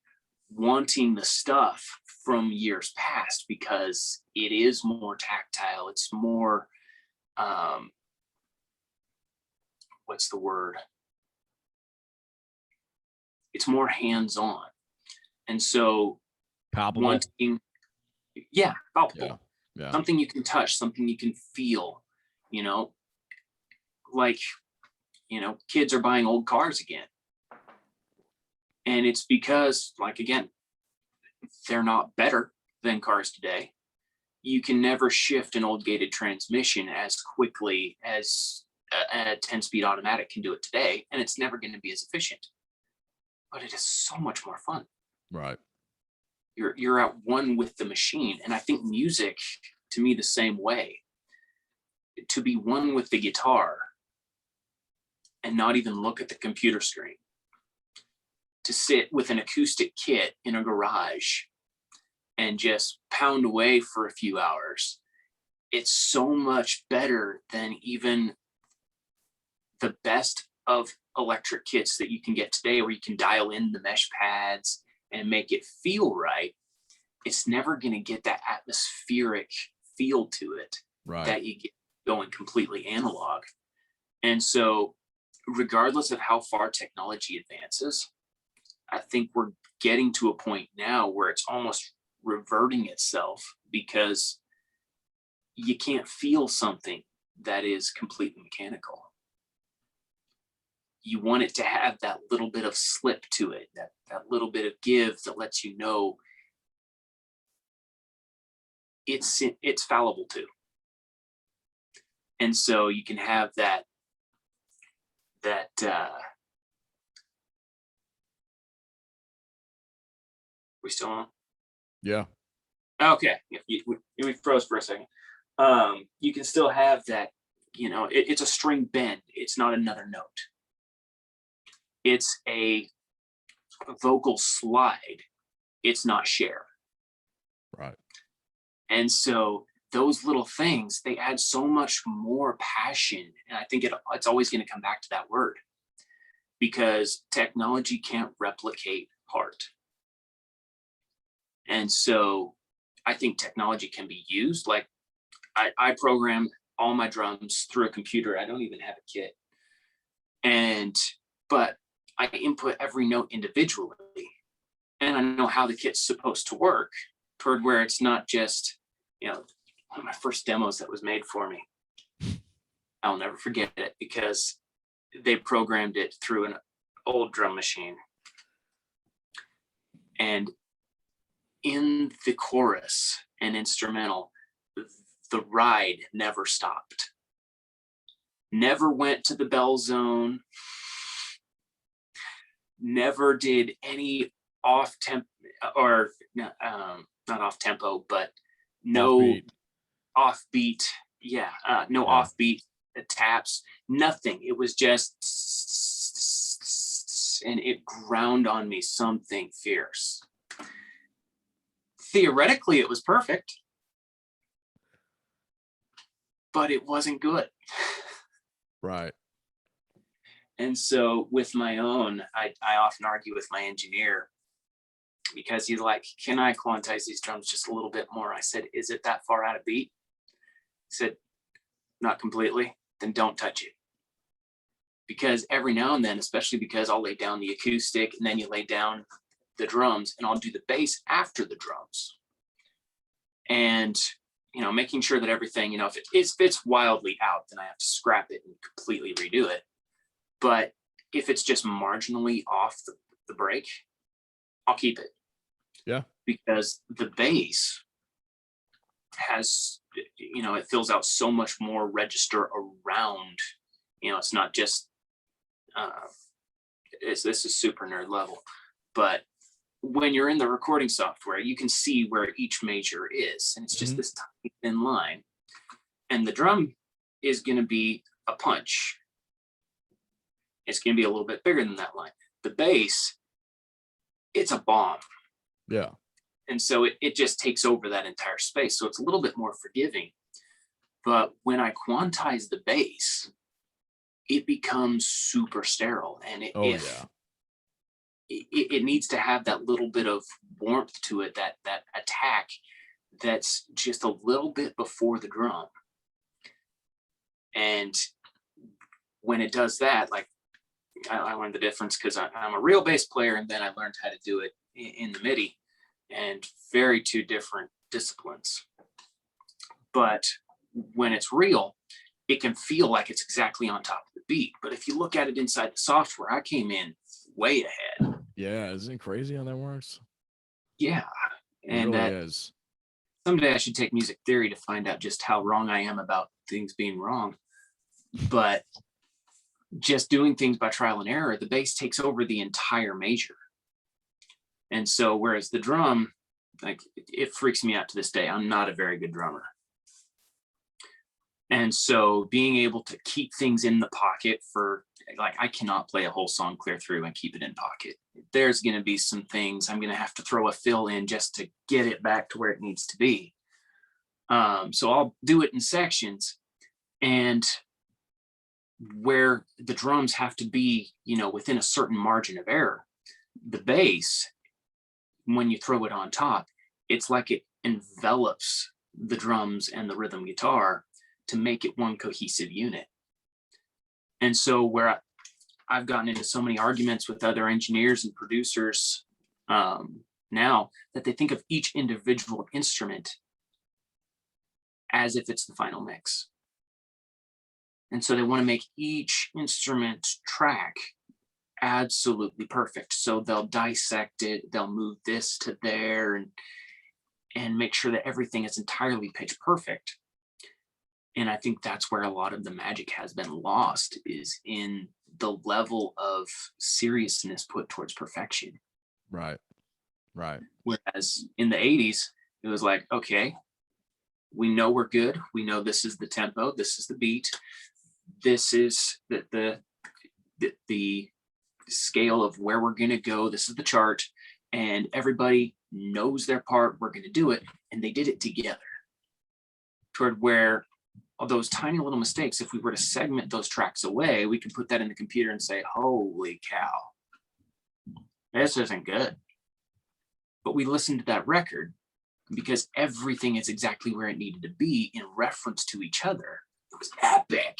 wanting the stuff from years past, because it is more tactile, it's more, what's the word? It's more hands-on. And so palpable. Palpable. Yeah. Something you can touch, something you can feel, kids are buying old cars again. And it's because, again, they're not better than cars today. You can never shift an old gated transmission as quickly as a 10-speed automatic can do it today. And it's never going to be as efficient. But it is so much more fun. Right. You're at one with the machine. And I think music, to me, the same way. To be one with the guitar and not even look at the computer screen. To sit with an acoustic kit in a garage and just pound away for a few hours. It's so much better than even the best of electric kits that you can get today, where you can dial in the mesh pads and make it feel right. It's never going to get that atmospheric feel to it that you get going completely analog. And so regardless of how far technology advances, I think we're getting to a point now where it's almost reverting itself, because you can't feel something that is completely mechanical. You want it to have that little bit of slip to it, that little bit of give that lets you know it's fallible too. And so you can have that we still on? Yeah. Okay. We froze for a second. You can still have that, it's a string bend. It's not another note. It's a vocal slide. It's not share. Right. And so those little things, they add so much more passion. And I think it's always going to come back to that word, because technology can't replicate heart. And so I think technology can be used. Like I program all my drums through a computer. I don't even have a kit. But I input every note individually, and I know how the kit's supposed to work, toward where it's not just, one of my first demos that was made for me. I'll never forget it, because they programmed it through an old drum machine. And in the chorus and instrumental, the ride never stopped. Never went to the bell zone. Never did any off tempo, or not off tempo, but no offbeat. Yeah, no offbeat taps. Nothing. It was just, and it ground on me something fierce. Theoretically, it was perfect, but it wasn't good. Right. And so with my own, I often argue with my engineer, because he's like, can I quantize these drums just a little bit more? I said, is it that far out of beat? He said, not completely. Then don't touch it. Because every now and then, especially because I'll lay down the acoustic and then you lay down the drums, and I'll do the bass after the drums. And, making sure that everything, if it's wildly out, then I have to scrap it and completely redo it. But if it's just marginally off the break, I'll keep it. Yeah. Because the bass has, it fills out so much more register around, it's not just, this is super nerd level, but when you're in the recording software, you can see where each major is, and it's just this tiny thin line. And the drum is going to be a punch. It's going to be a little bit bigger than that line. The bass, it's a bomb. Yeah. And so it just takes over that entire space. So it's a little bit more forgiving. But when I quantize the bass, it becomes super sterile. And it needs to have that little bit of warmth to it, that attack that's just a little bit before the drum. And when it does that, like, I learned the difference, because I'm a real bass player, and then I learned how to do it in the MIDI, and very two different disciplines. But when it's real, it can feel like it's exactly on top of the beat. But if you look at it inside the software, I came in way ahead. Yeah, isn't it crazy how that works? Yeah. And it really is. Someday I should take music theory to find out just how wrong I am about things being wrong. But just doing things by trial and error, the bass takes over the entire major. And so whereas the drum, like, it freaks me out to this day. I'm not a very good drummer. And so being able to keep things in the pocket for, like, I cannot play a whole song clear through and keep it in pocket. There's going to be some things I'm going to have to throw a fill in just to get it back to where it needs to be. So I'll do it in sections, and where the drums have to be, within a certain margin of error, the bass, when you throw it on top, it's like it envelops the drums and the rhythm guitar to make it one cohesive unit. And so I've gotten into so many arguments with other engineers and producers now that they think of each individual instrument as if it's the final mix. And so they want to make each instrument track absolutely perfect. So they'll dissect it, they'll move this to there, and make sure that everything is entirely pitch perfect. And I think that's where a lot of the magic has been lost, is in the level of seriousness put towards perfection. Right. Whereas in the 80s, it was like, okay, we know we're good. We know this is the tempo, this is the beat, this is the scale of where we're going to go, this is the chart, and everybody knows their part, we're going to do it. And they did it together, toward where all those tiny little mistakes, if we were to segment those tracks away, we can put that in the computer and say, holy cow, this isn't good. But we listened to that record because everything is exactly where it needed to be in reference to each other. It was epic.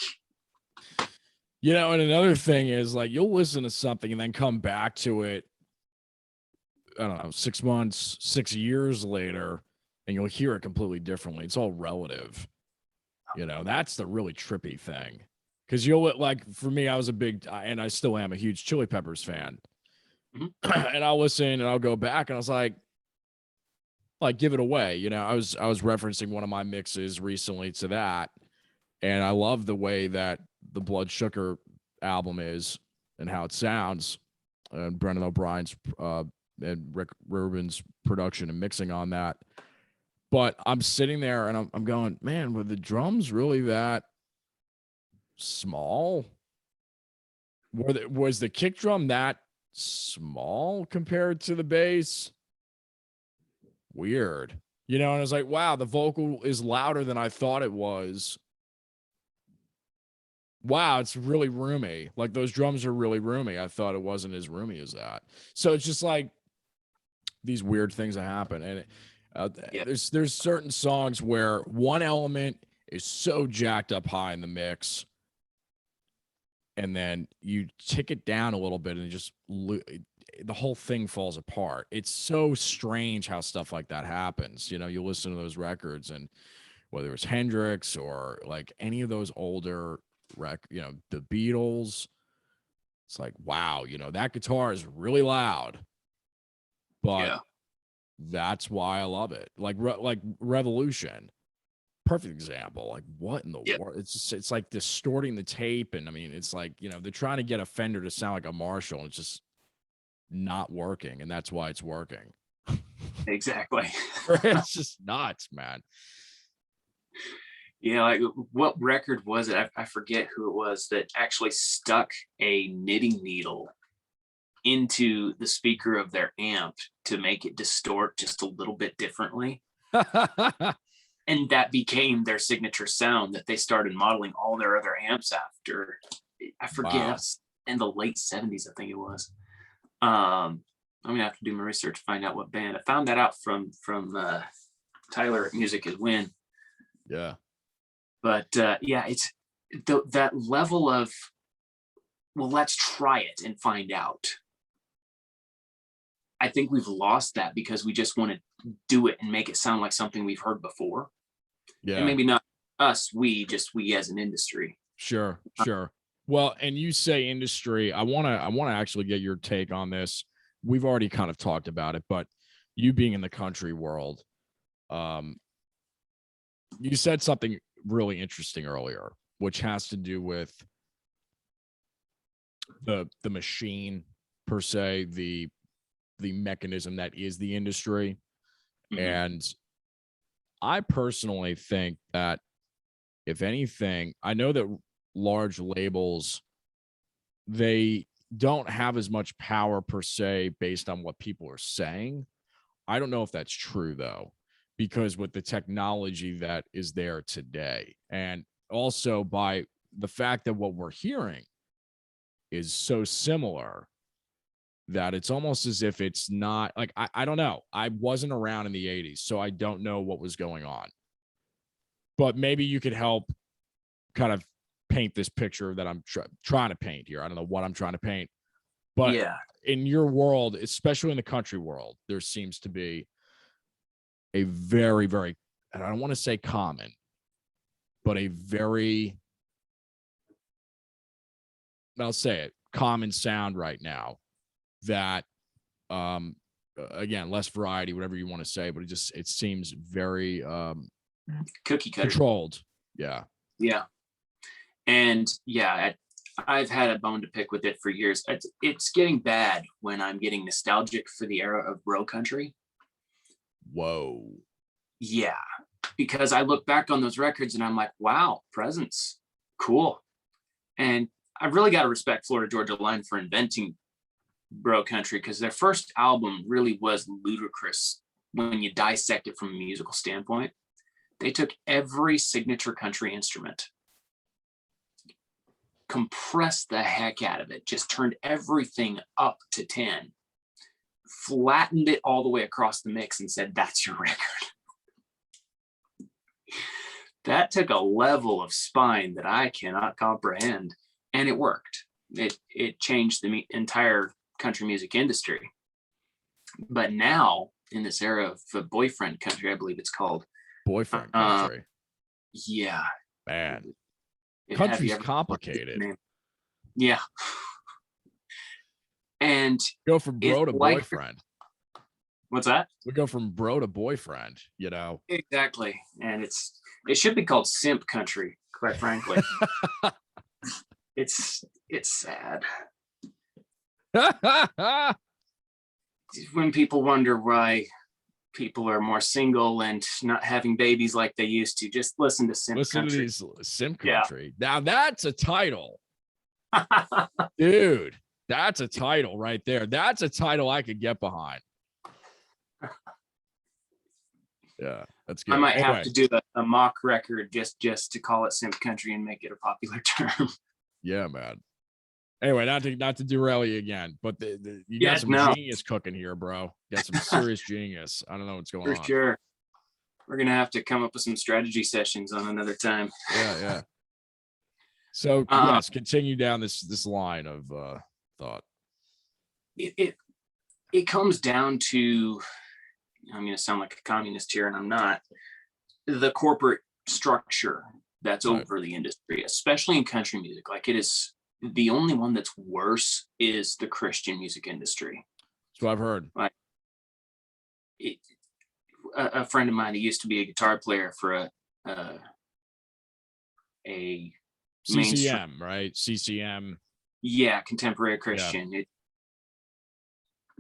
You know, and another thing is, like, you'll listen to something and then come back to it, I don't know, 6 months, 6 years later, and you'll hear it completely differently. It's all relative. You know, that's the really trippy thing. Because you'll, like, for me, I was a big, and I still am a huge Chili Peppers fan. Mm-hmm. And I'll listen and I'll go back and I was like, give it away. You know, I was referencing one of my mixes recently to that. And I love the way that the Blood Sugar album is and how it sounds. And Brendan O'Brien's and Rick Rubin's production and mixing on that. But I'm sitting there and I'm going, man, were the drums really that small? Was the kick drum that small compared to the bass? Weird. You know, and I was like, wow, the vocal is louder than I thought it was. Wow, it's really roomy. Like, those drums are really roomy. I thought it wasn't as roomy as that. So it's just like these weird things that happen. And there's certain songs where one element is so jacked up high in the mix, and then you tick it down a little bit and just the whole thing falls apart. It's so strange how stuff like that happens. You know, you listen to those records, and whether it's Hendrix or like any of those older you know, the Beatles, it's like, wow, you know, that guitar is really loud, but that's why I love it. Like Revolution, perfect example. Like, what in the world? It's like distorting the tape, and I mean, it's like, you know, they're trying to get a Fender to sound like a Marshall, and it's just not working, and that's why it's working. Exactly. It's just nuts, man. Yeah, like, what record was it? I forget who it was that actually stuck a knitting needle into the speaker of their amp to make it distort just a little bit differently. And that became their signature sound that they started modeling all their other amps after. I forget. Wow. In the late 70s, I think it was. I'm gonna have to do my research to find out what band. I found that out from Tyler at Music Is Win. Yeah. But it's that level of, well, let's try it and find out. I think we've lost that because we just want to do it and make it sound like something we've heard before. Yeah. And maybe not us, we as an industry. Sure. Well, and you say industry, I want to actually get your take on this. We've already kind of talked about it, but you being in the country world, you said something really interesting earlier, which has to do with the machine per se, the mechanism that is the industry. Mm-hmm. And I personally think that, if anything, I know that large labels, they don't have as much power per se based on what people are saying. I don't know if that's true, though, because with the technology that is there today, and also by the fact that what we're hearing is so similar, that it's almost as if it's not like, I don't know. I wasn't around in the 80s, so I don't know what was going on. But maybe you could help kind of paint this picture that I'm trying to paint here. I don't know what I'm trying to paint, but Yeah. in your world, especially in the country world, there seems to be a very, very, and I don't want to say common, but a very, I'll say it, common sound right now that, again, less variety, whatever you want to say, but it seems very Cookie cutter. controlled. Yeah. Yeah. And yeah, I've had a bone to pick with it for years. It's getting bad when I'm getting nostalgic for the era of bro country. Whoa. Yeah. Because I look back on those records and I'm like, wow, Presence, cool. And I've really got to respect Florida Georgia Line for inventing bro country, because their first album really was ludicrous when you dissect it from a musical standpoint. They took every signature country instrument, compressed the heck out of it, just turned everything up to 10, flattened it all the way across the mix and said, that's your record. That took a level of spine that I cannot comprehend, and it worked. It changed the entire country music industry. But now, in this era of boyfriend country, I believe it's called boyfriend country. Yeah, man, country's complicated. Yeah. And go from bro to boyfriend. What's that? We go from bro to boyfriend, Exactly. And it should be called simp country, quite frankly. It's sad. When people wonder why people are more single and not having babies like they used to, just listen to simp country. Listen to these simp country. Yeah. Now that's a title. Dude, that's a title right there. That's a title I could get behind. Yeah, that's good. I might have to do a mock record just to call it simp country and make it a popular term. Yeah, man. Anyway, not to derail you again, but you got some genius cooking here, bro. You got some serious genius. I don't know what's going on. For sure. We're gonna have to come up with some strategy sessions on another time. Yeah. So yes, continue down this line of thought. It comes down to, I'm going to sound like a communist here, and I'm not, the corporate structure that's over the industry, especially in country music. Like, it is the only one that's worse is the Christian music industry. That's what I've heard. Like, a friend of mine, he used to be a guitar player for a CCM, right? CCM. Yeah, contemporary Christian. Yeah.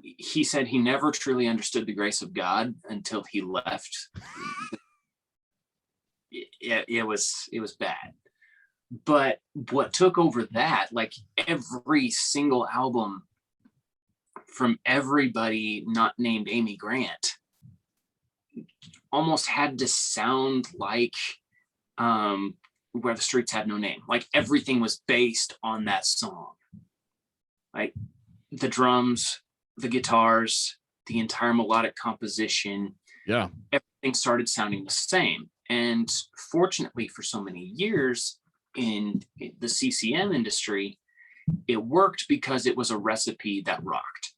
He said he never truly understood the grace of God until he left. It was bad. But what took over that, like every single album from everybody not named Amy Grant, almost had to sound like Where the Streets Have No Name. Like everything was based on that song. Like the drums, the guitars, the entire melodic composition. Yeah. Everything started sounding the same. And fortunately for so many years in the CCM industry, it worked because it was a recipe that rocked.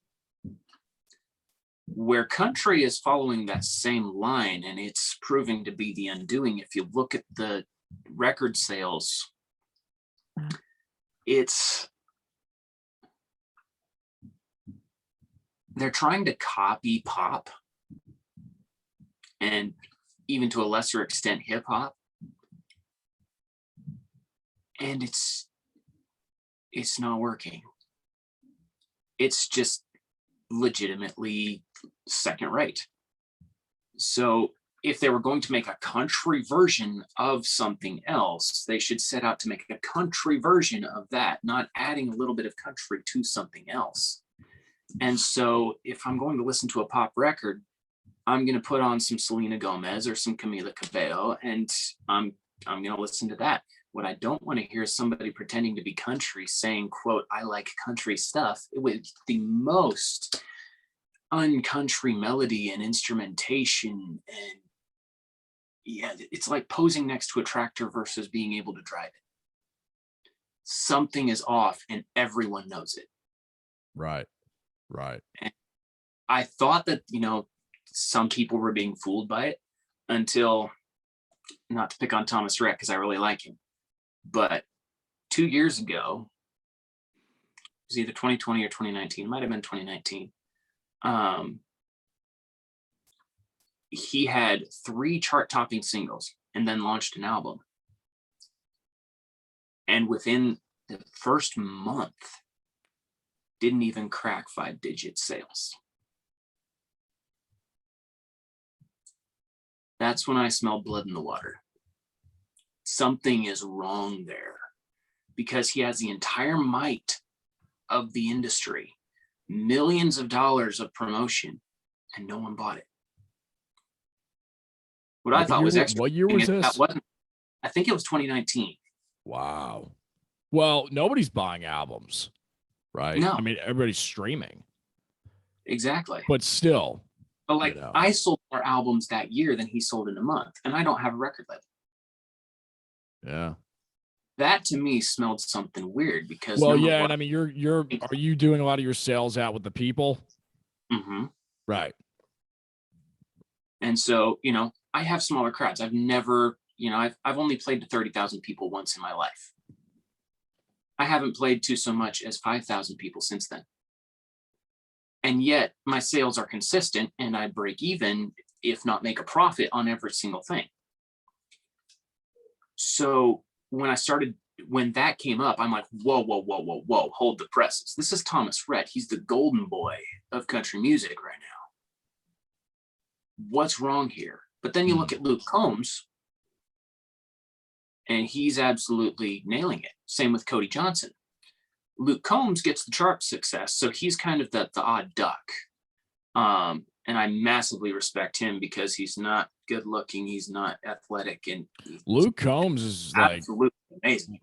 Where country is following that same line, and it's proving to be the undoing. If you look at the record sales, they're trying to copy pop and even to a lesser extent hip hop. And it's not working. It's just legitimately second rate. So if they were going to make a country version of something else, they should set out to make a country version of that, not adding a little bit of country to something else. And so if I'm going to listen to a pop record, I'm going to put on some Selena Gomez or some Camila Cabello, and I'm going to listen to that. What I don't want to hear is somebody pretending to be country saying, quote, I like country stuff, with the most uncountry melody and instrumentation. And yeah, it's like posing next to a tractor versus being able to drive it. something is off and everyone knows it. Right. And I thought that, some people were being fooled by it until, not to pick on Thomas Rhett because I really like him, but 2 years ago, it was either 2020 or 2019, it might have been 2019. He had 3 chart-topping singles and then launched an album. And within the first month, didn't even crack 5-digit sales. That's when I smelled blood in the water. Something is wrong there, because he has the entire might of the industry, millions of dollars of promotion, and no one bought it. I thought was extra. What year was this? I think it was 2019. Wow. Well, nobody's buying albums, right? No. I mean, everybody's streaming. Exactly. But still. But I sold more albums that year than he sold in a month, and I don't have a record label. Yeah. That to me smelled something weird, because and I mean, are you doing a lot of your sales out with the people? Mm-hmm. Right. And so, I have smaller crowds. I've never, I've only played to 30,000 people once in my life. I haven't played to so much as 5,000 people since then. And yet my sales are consistent, and I break even, if not make a profit, on every single thing. So when that came up, I'm like, whoa, hold the presses. This is Thomas Rhett. He's the golden boy of country music right now. What's wrong here? But then you look at Luke Combs, and he's absolutely nailing it. Same with Cody Johnson. Luke Combs gets the chart success, so he's kind of the odd duck. And I massively respect him, because he's not good looking, he's not athletic, and Luke Combs is absolutely amazing.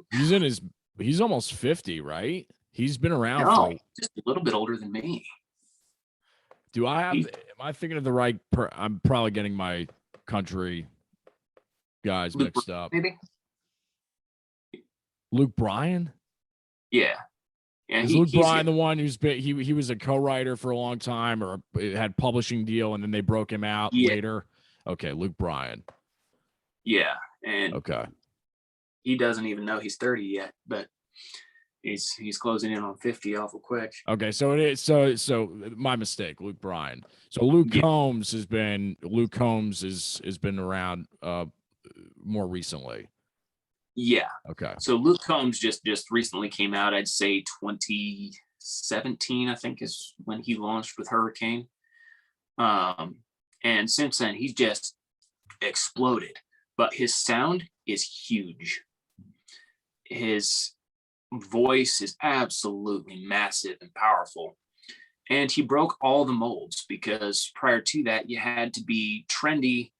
He's almost 50, right? He's been around just a little bit older than me. Am I thinking of the right I'm probably getting my country guys mixed up. Maybe Luke Bryan? Yeah. Is Luke Bryan the one who's been he was a co-writer for a long time, or had publishing deal, and then they broke him out later? Okay, Luke Bryan. Yeah, and okay, he doesn't even know he's 30 yet, but he's closing in on 50 awful quick. Okay, so it is so my mistake, Luke Bryan. So Luke Combs has been around more recently. Yeah. Okay. So Luke Combs just recently came out. I'd say 2017, I think, is when he launched with Hurricane. And since then, he's just exploded. But his sound is huge. His voice is absolutely massive and powerful. And he broke all the molds, because prior to that, you had to be trendy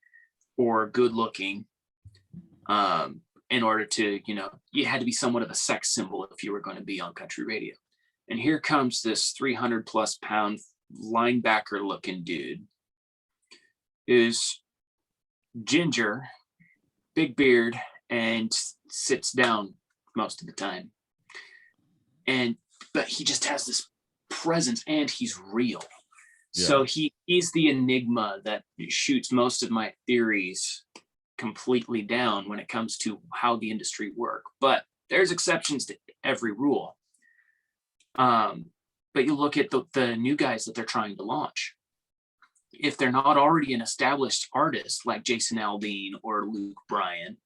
or good looking. In order to, you had to be somewhat of a sex symbol if you were going to be on country radio. And here comes this 300+ pound linebacker looking dude who's ginger, big beard, and sits down most of the time. But he just has this presence, and he's real. Yeah. So he's the enigma that shoots most of my theories completely down when it comes to how the industry work. But there's exceptions to every rule. But you look at the new guys that they're trying to launch. If they're not already an established artist like Jason Aldean or Luke Bryan,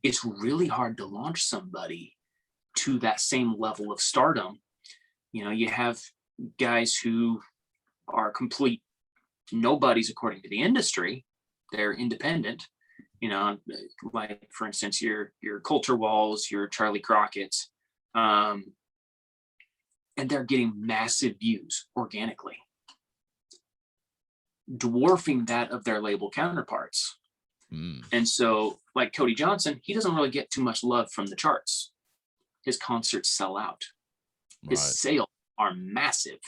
it's really hard to launch somebody to that same level of stardom. You have guys who are complete nobodies according to the industry. They're independent. Like, for instance, your Coulter Walls, your Charlie Crockett's, and they're getting massive views organically, dwarfing that of their label counterparts. And so, like Cody Johnson, he doesn't really get too much love from the charts. His concerts sell out. His sales are massive.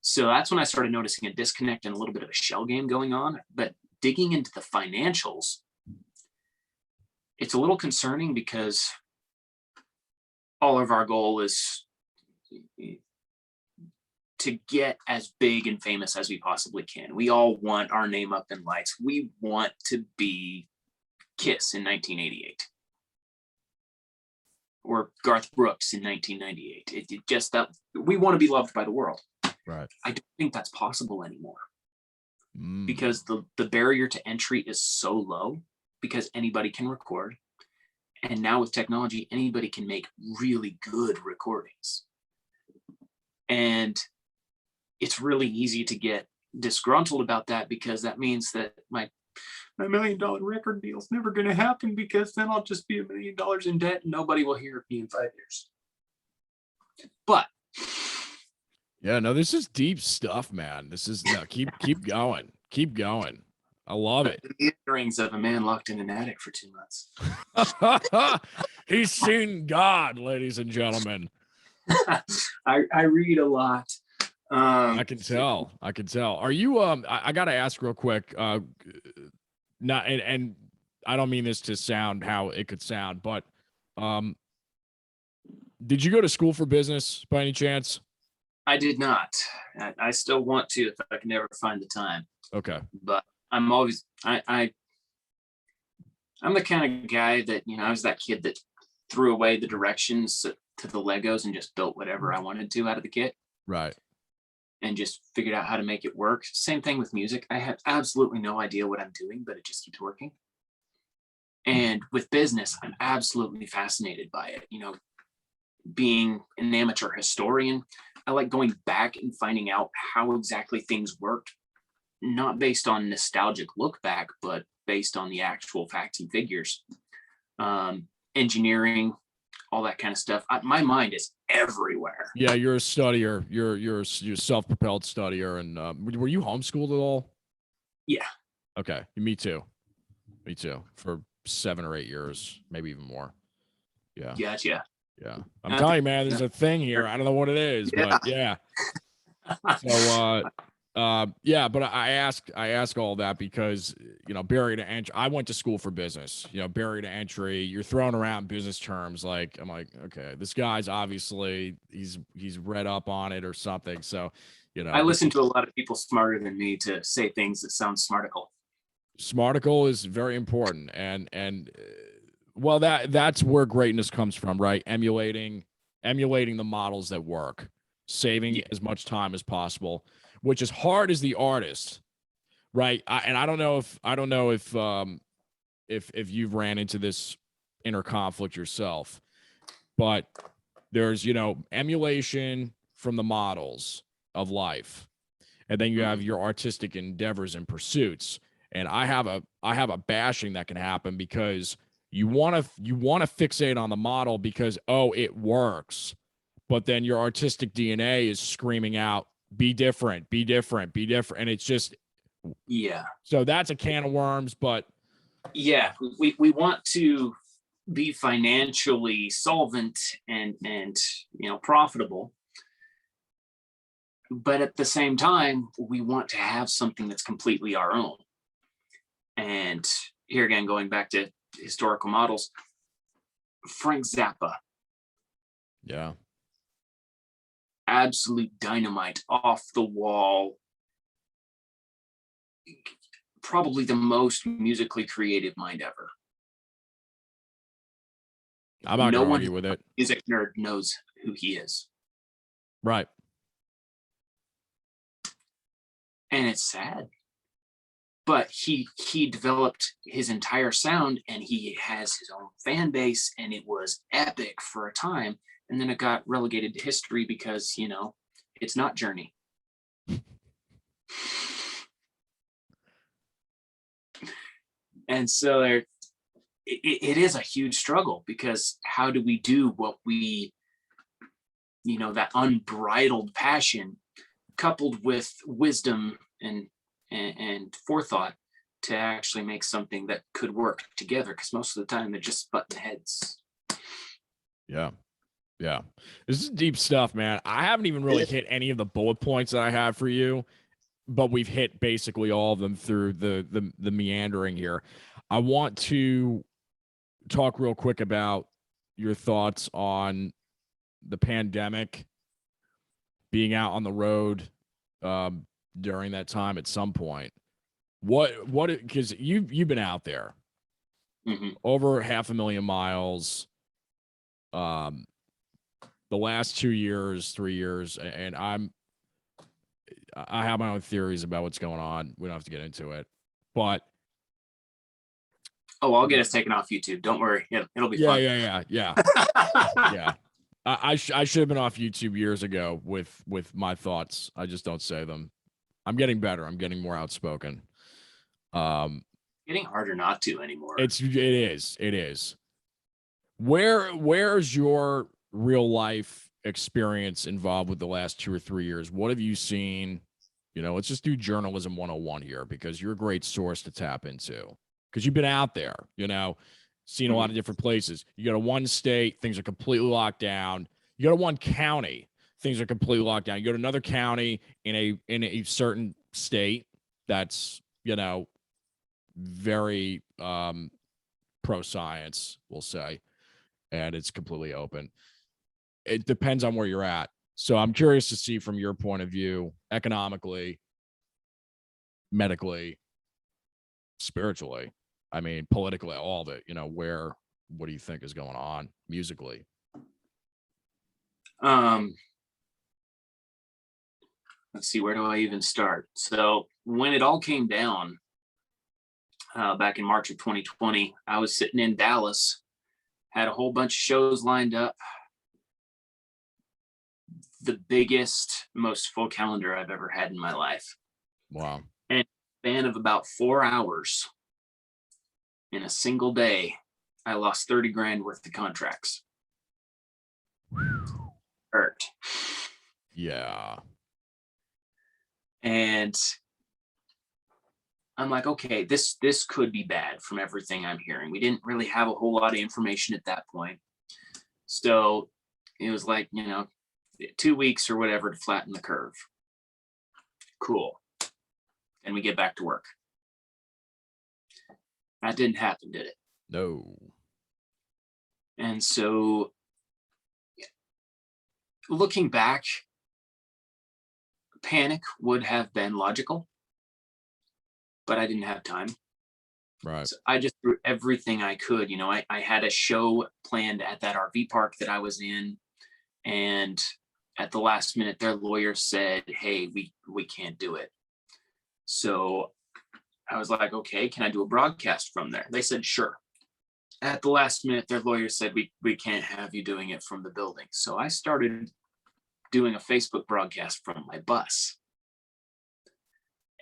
So that's when I started noticing a disconnect and a little bit of a shell game going on. But digging into the financials, it's a little concerning, because all of our goal is to get as big and famous as we possibly can. We all want our name up in lights. We want to be Kiss in 1988 or Garth Brooks in 1998. It just that we want to be loved by the world. Right. I don't think that's possible anymore because the barrier to entry is so low because anybody can record. And now with technology, anybody can make really good recordings. And it's really easy to get disgruntled about that because that means that my $1 million record deal's never going to happen because then I'll just be $1 million in debt and nobody will hear me in 5 years. But yeah, no, this is deep stuff, man. This is keep going. Keep going. I love it. The earrings of a man locked in an attic for 2 months. He's seen God, ladies and gentlemen. I read a lot. I can tell. Are you I gotta ask real quick, not and I don't mean this to sound how it could sound, but did you go to school for business by any chance? I did not. I still want to if I can ever find the time. Okay. But I'm always I'm the kind of guy that, I was that kid that threw away the directions to the Legos and just built whatever I wanted to out of the kit. Right. And just figured out how to make it work. Same thing with music. I have absolutely no idea what I'm doing, but it just keeps working. And with business, I'm absolutely fascinated by it. Being an amateur historian, I like going back and finding out how exactly things worked, not based on nostalgic look back, but based on the actual facts and figures. Engineering, all that kind of stuff. My mind is everywhere. Yeah, you're a studier. You're a self-propelled studier. And were you homeschooled at all? Yeah. Okay. Me too. For 7 or 8 years, maybe even more. Yeah. Gotcha. Yeah. I'm telling you, man, there's a thing here. I don't know what it is, but yeah. So yeah, but I ask all that because, barrier to entry, I went to school for business, barrier to entry, you're throwing around business terms. Like, I'm like, okay, this guy's obviously he's read up on it or something. So, I listen to a lot of people smarter than me to say things that sound smarticle. Smarticle is very important. And well, that's where greatness comes from, right? Emulating the models that work, saving as much time as possible, which is hard as the artist, right? I don't know if you've ran into this inner conflict yourself, but there's emulation from the models of life, and then you have your artistic endeavors and pursuits. And I have a bashing that can happen because you want to fixate on the model because it works, but then your artistic DNA is screaming out, be different, and it's just so that's a can of worms. But we want to be financially solvent and profitable, but at the same time we want to have something that's completely our own. And here again, going back to historical models, Frank Zappa, absolute dynamite, off the wall, probably the most musically creative mind ever. I'm not gonna argue with it. Music nerd knows who he is, right? And it's sad, but he developed his entire sound, and he has his own fan base, and it was epic for a time. And then it got relegated to history because, it's not Journey. And so it is a huge struggle because how do we do what we, that unbridled passion coupled with wisdom and forethought to actually make something that could work together? Because most of the time they're just button heads. Yeah. This is deep stuff, man. I haven't even really hit any of the bullet points that I have for you, but we've hit basically all of them through the meandering here. I want to talk real quick about your thoughts on the pandemic, being out on the road during that time at some point. What because you've been out there over 500,000 miles the last 2 years, 3 years, and I have my own theories about what's going on. We don't have to get into it, but I'll get us taken off YouTube. Don't worry, it'll be fun. Yeah. I should have been off YouTube years ago with my thoughts. I just don't say them. I'm getting better. I'm getting more outspoken. Getting harder not to anymore. It is. Where's your real life experience involved with the last 2 or 3 years? What have you seen? Let's just do journalism 101 here, because you're a great source to tap into, because you've been out there, seen a lot of different places. You go to one state, things are completely locked down. You go to one county, things are completely locked down. You go to another county in a certain state that's, very pro science, we'll say, and it's completely open. It depends on where you're at. So I'm curious to see from your point of view, economically, medically, spiritually, politically, all of it, what do you think is going on musically? Let's see, where do I even start? So when it all came down, back in March of 2020, I was sitting in Dallas, had a whole bunch of shows lined up. The biggest, most full calendar I've ever had in my life. Wow. And a span of about 4 hours in a single day, I lost 30 grand worth of contracts. Hurt. Yeah. And I'm like, okay, this could be bad from everything I'm hearing. We didn't really have a whole lot of information at that point. So it was like, 2 weeks or whatever to flatten the curve. Cool. And we get back to work. That didn't happen, did it? No. And so looking back, panic would have been logical, but I didn't have time. Right. So I just threw everything I could. I had a show planned at that RV park that I was in, and at the last minute, their lawyer said, hey, we can't do it. So I was like, okay, can I do a broadcast from there? They said, sure. At the last minute, their lawyer said, we can't have you doing it from the building. So I started doing a Facebook broadcast from my bus.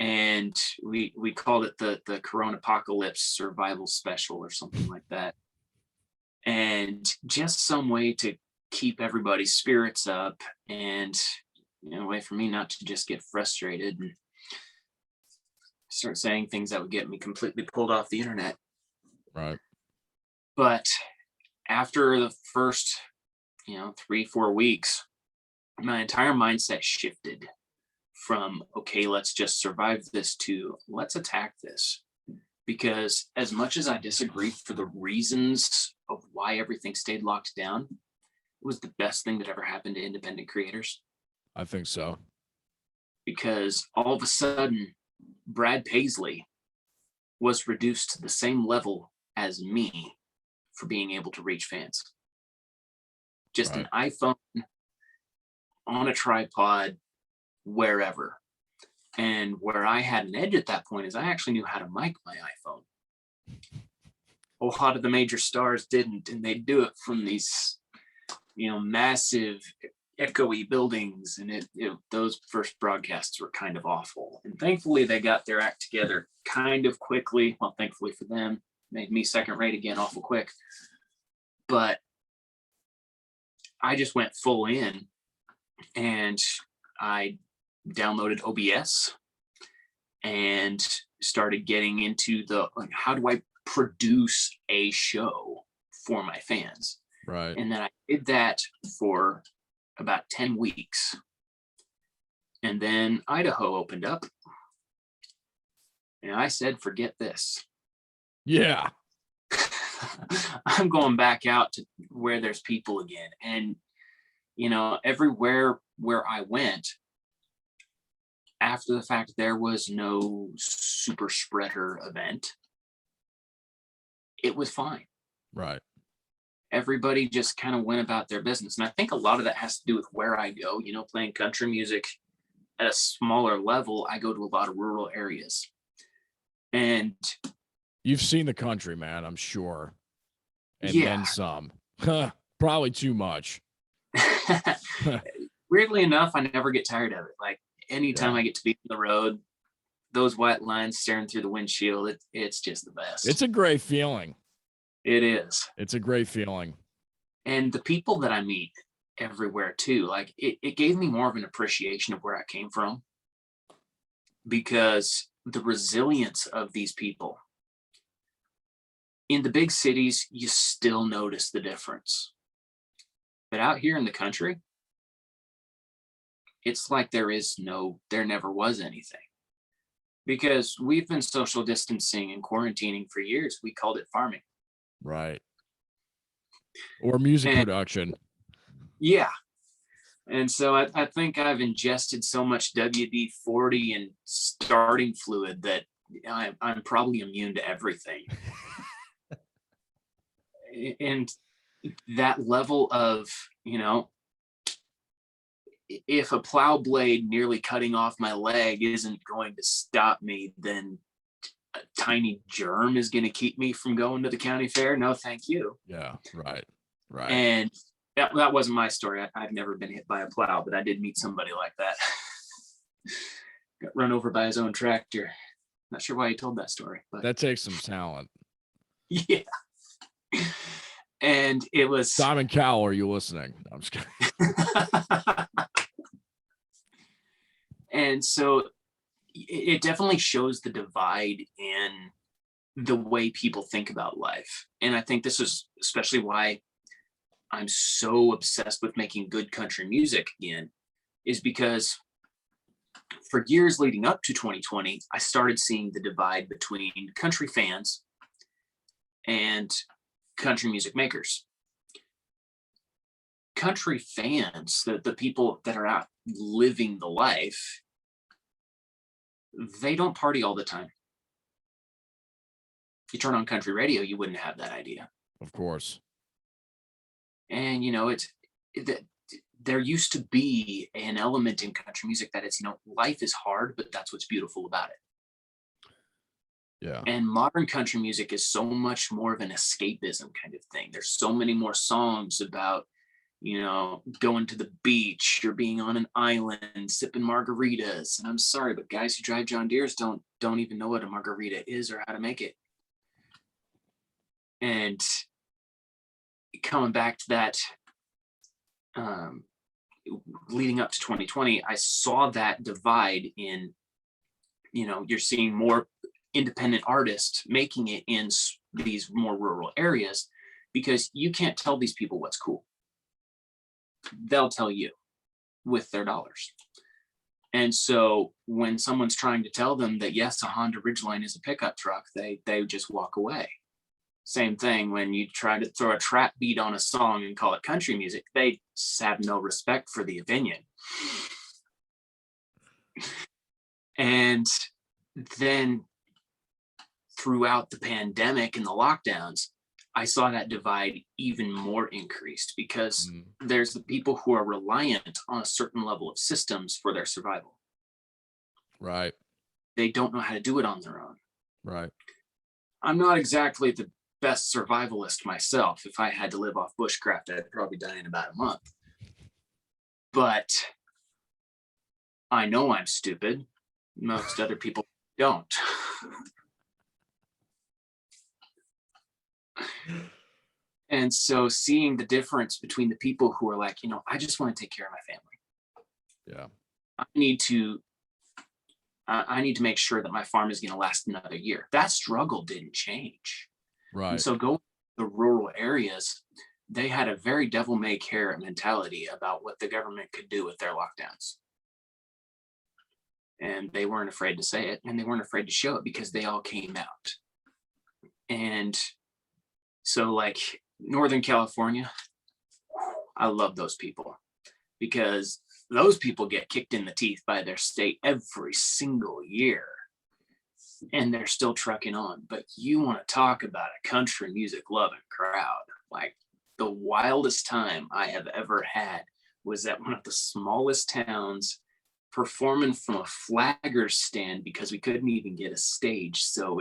And we called it the Corona Apocalypse Survival Special or something like that. And just some way to keep everybody's spirits up, and a way for me not to just get frustrated and start saying things that would get me completely pulled off the internet. Right. But after the first 3-4 weeks, my entire mindset shifted from, okay, let's just survive this, to let's attack this. Because as much as I disagree for the reasons of why everything stayed locked down, it was the best thing that ever happened to independent creators. I think so. Because all of a sudden, Brad Paisley was reduced to the same level as me for being able to reach fans. Just right. An iPhone on a tripod, wherever. And where I had an edge at that point is I actually knew how to mic my iPhone. A lot of the major stars didn't, and they do it from these, massive echoey buildings, and those first broadcasts were kind of awful. And thankfully they got their act together kind of quickly. Well, thankfully for them, made me second rate again awful quick. But I just went full in, and I downloaded OBS and started getting into how do I produce a show for my fans? Right. And then I did that for about 10 weeks. And then Idaho opened up. And I said, forget this. Yeah. I'm going back out to where there's people again. And everywhere where I went after the fact, there was no super spreader event. It was fine. Right. Everybody just kind of went about their business. And I think a lot of that has to do with where I go, playing country music at a smaller level. I go to a lot of rural areas. And you've seen the country, man, I'm sure. And yeah. then some. Probably too much. Weirdly enough, I never get tired of it. Like anytime I get to be on the road, those white lines staring through the windshield, it's just the best. It's a great feeling. It is. It's a great feeling. And the people that I meet everywhere too, like it gave me more of an appreciation of where I came from, because the resilience of these people in the big cities, you still notice the difference. But out here in the country, it's like there never was anything. Because we've been social distancing and quarantining for years. We called it farming. Right. Or music production. Yeah. And so I think I've ingested so much WD-40 and starting fluid that I'm probably immune to everything. And that level of, if a plow blade nearly cutting off my leg isn't going to stop me, then a tiny germ is going to keep me from going to the county fair. No, thank you. Yeah, right. And that wasn't my story. I've never been hit by a plow, but I did meet somebody like that. Got run over by his own tractor. Not sure why he told that story, but that takes some talent. Yeah. And it was Simon Cowell. Are you listening? I'm just kidding. And so it definitely shows the divide in the way people think about life. And I think this is especially why I'm so obsessed with making good country music again, is because for years leading up to 2020, I started seeing the divide between country fans and country music makers. Country fans, the people that are out living the life, they don't party all the time. You turn on country radio, you wouldn't have that idea. Of course. And there used to be an element in country music that it's, life is hard, but that's what's beautiful about it. Yeah. And modern country music is so much more of an escapism kind of thing. There's so many more songs about, going to the beach or being on an island, sipping margaritas. And I'm sorry, but guys who drive John Deere's don't even know what a margarita is or how to make it. And coming back to that, leading up to 2020, I saw that divide in, you're seeing more independent artists making it in these more rural areas, because you can't tell these people what's cool. They'll tell you with their dollars. And so when someone's trying to tell them that, yes, a Honda Ridgeline is a pickup truck, they just walk away. Same thing when you try to throw a trap beat on a song and call it country music, they have no respect for the opinion. And then throughout the pandemic and the lockdowns, I saw that divide even more increased, because there's the people who are reliant on a certain level of systems for their survival. Right. They don't know how to do it on their own. Right. I'm not exactly the best survivalist myself. If I had to live off bushcraft, I'd probably die in about a month. But I know I'm stupid. Most other people don't. And so seeing the difference between the people who are like, I just want to take care of my family. Yeah. I need to make sure that my farm is going to last another year. That struggle didn't change. Right. And so going to the rural areas, they had a very devil may care mentality about what the government could do with their lockdowns. And they weren't afraid to say it, and they weren't afraid to show it, because they all came out. And so like Northern California, I love those people. because those people get kicked in the teeth by their state every single year, and they're still trucking on. But you want to talk about a country music loving crowd. Like, the wildest time I have ever had was at one of the smallest towns, performing from a flagger stand because we couldn't even get a stage. So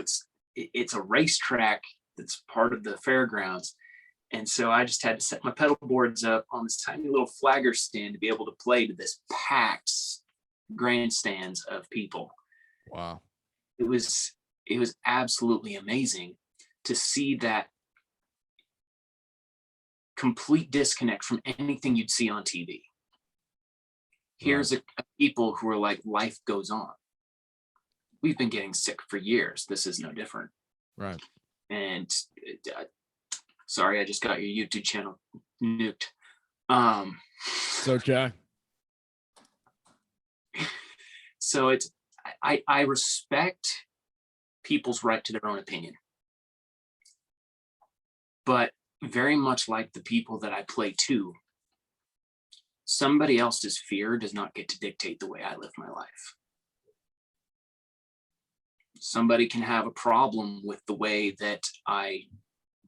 it's a racetrack that's part of the fairgrounds. And so I just had to set my pedal boards up on this tiny little flagger stand to be able to play to this packed grandstands of people. Wow. It was absolutely amazing to see that complete disconnect from anything you'd see on TV. Here's a people who are like, life goes on. We've been getting sick for years. This is no different. Right. And sorry, I just got your YouTube channel nuked. It's okay. So I respect people's right to their own opinion, but very much like the people that I play to, somebody else's fear does not get to dictate the way I live my life. Somebody can have a problem with the way that I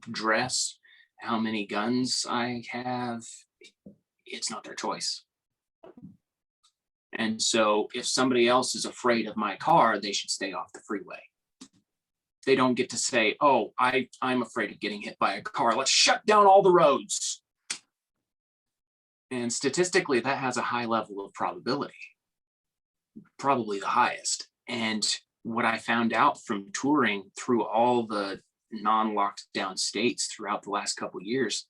dress, how many guns I have. It's not their choice. And so if somebody else is afraid of my car, they should stay off the freeway. They don't get to say, oh, I'm afraid of getting hit by a car. Let's shut down all the roads. And statistically, that has a high level of probability, probably the highest. And what I found out from touring through all the non-locked down states throughout the last couple of years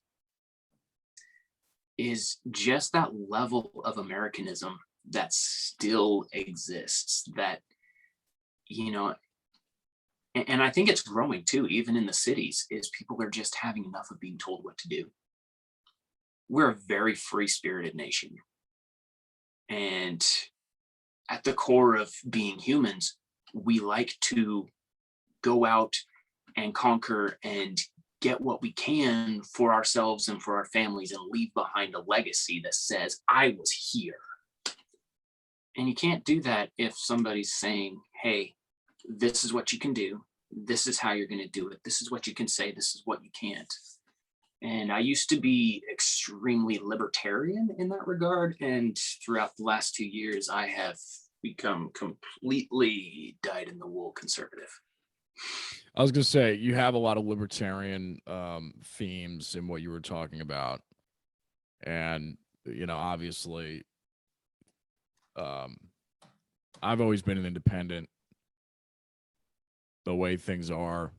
is just that level of Americanism that still exists, that, you know, and I think it's growing too, even in the cities, is people are just having enough of being told what to do. We're a very free-spirited nation. And at the core of being humans, we like to go out and conquer and get what we can for ourselves and for our families and leave behind a legacy that says, I was here. And you can't do that if somebody's saying, hey, this is what you can do. This is how you're going to do it. This is what you can say. This is what you can't. And I used to be extremely libertarian in that regard. And throughout the last 2 years, I have become completely dyed-in-the-wool conservative. I was going to say, you have a lot of libertarian themes in what you were talking about. And, you know, obviously, I've always been an independent the way things are.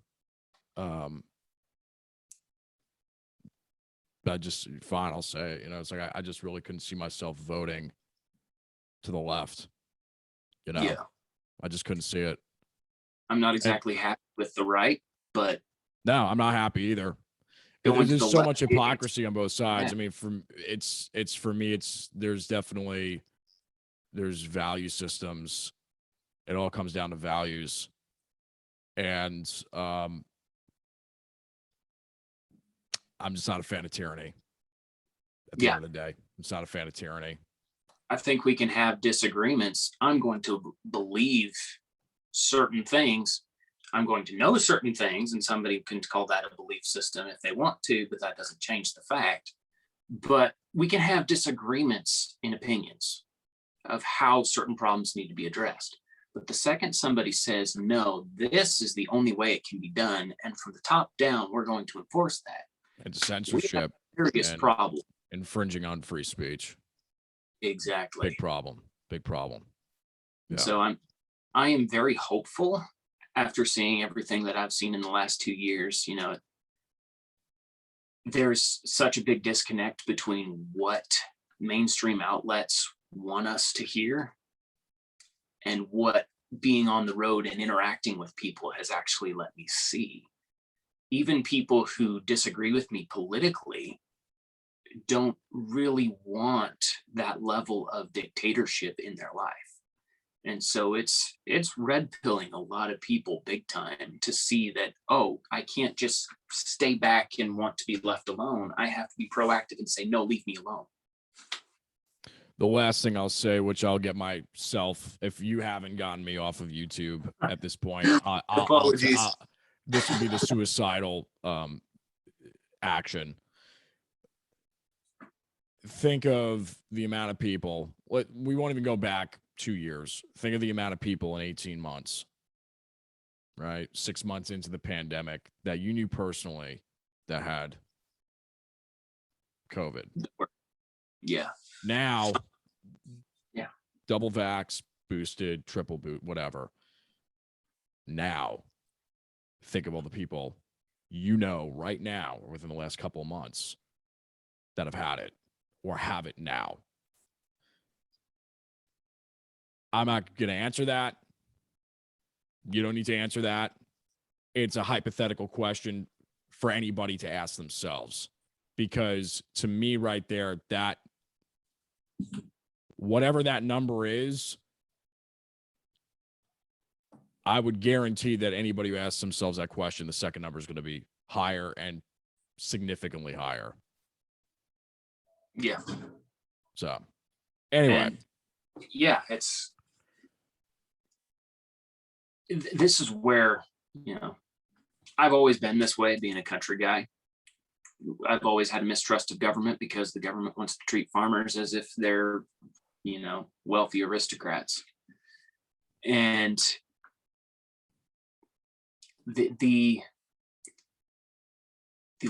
I just, fine, I'll say it. You know, it's like I just really couldn't see myself voting to the left. You know, Yeah. I just couldn't see it. I'm not exactly happy with the right, but no, I'm not happy either. There's so much hypocrisy on both sides. I mean, for me, there's definitely, there's value systems. It all comes down to values. And I'm just not a fan of tyranny. At the end of the day, I'm just not a fan of tyranny. I think we can have disagreements. I'm going to believe certain things. I'm going to know certain things, and somebody can call that a belief system if they want to, but that doesn't change the fact. But we can have disagreements in opinions of how certain problems need to be addressed. But the second somebody says, no, this is the only way it can be done, and from the top down, we're going to enforce that. It's censorship. Serious problem. Infringing on free speech. Exactly. Big problem. Big problem. Yeah. So I am very hopeful after seeing everything that I've seen in the last 2 years. You know, there's such a big disconnect between what mainstream outlets want us to hear and what being on the road and interacting with people has actually let me see. Even people who disagree with me politically don't really want that level of dictatorship in their life. And so it's red pilling a lot of people big time to see that, oh, I can't just stay back and want to be left alone. I have to be proactive and say, no, leave me alone. The last thing I'll say, which I'll get myself, if you haven't gotten me off of YouTube at this point, Apologies. this would be the suicidal action. Think of the amount of people. We won't even go back 2 years. Think of the amount of people in 18 months, right? 6 months into the pandemic that you knew personally that had COVID. Yeah. Now, yeah, double vax, boosted, triple boot, whatever. Now, think of all the people you know right now or within the last couple of months that have had it or have it now. I'm not going to answer that. You don't need to answer that. It's a hypothetical question for anybody to ask themselves. Because to me right there, that whatever that number is, I would guarantee that anybody who asks themselves that question, the second number is going to be higher and significantly higher. Yeah. So anyway. And yeah, this is where, I've always been this way, being a country guy. I've always had a mistrust of government because the government wants to treat farmers as if they're, wealthy aristocrats. And the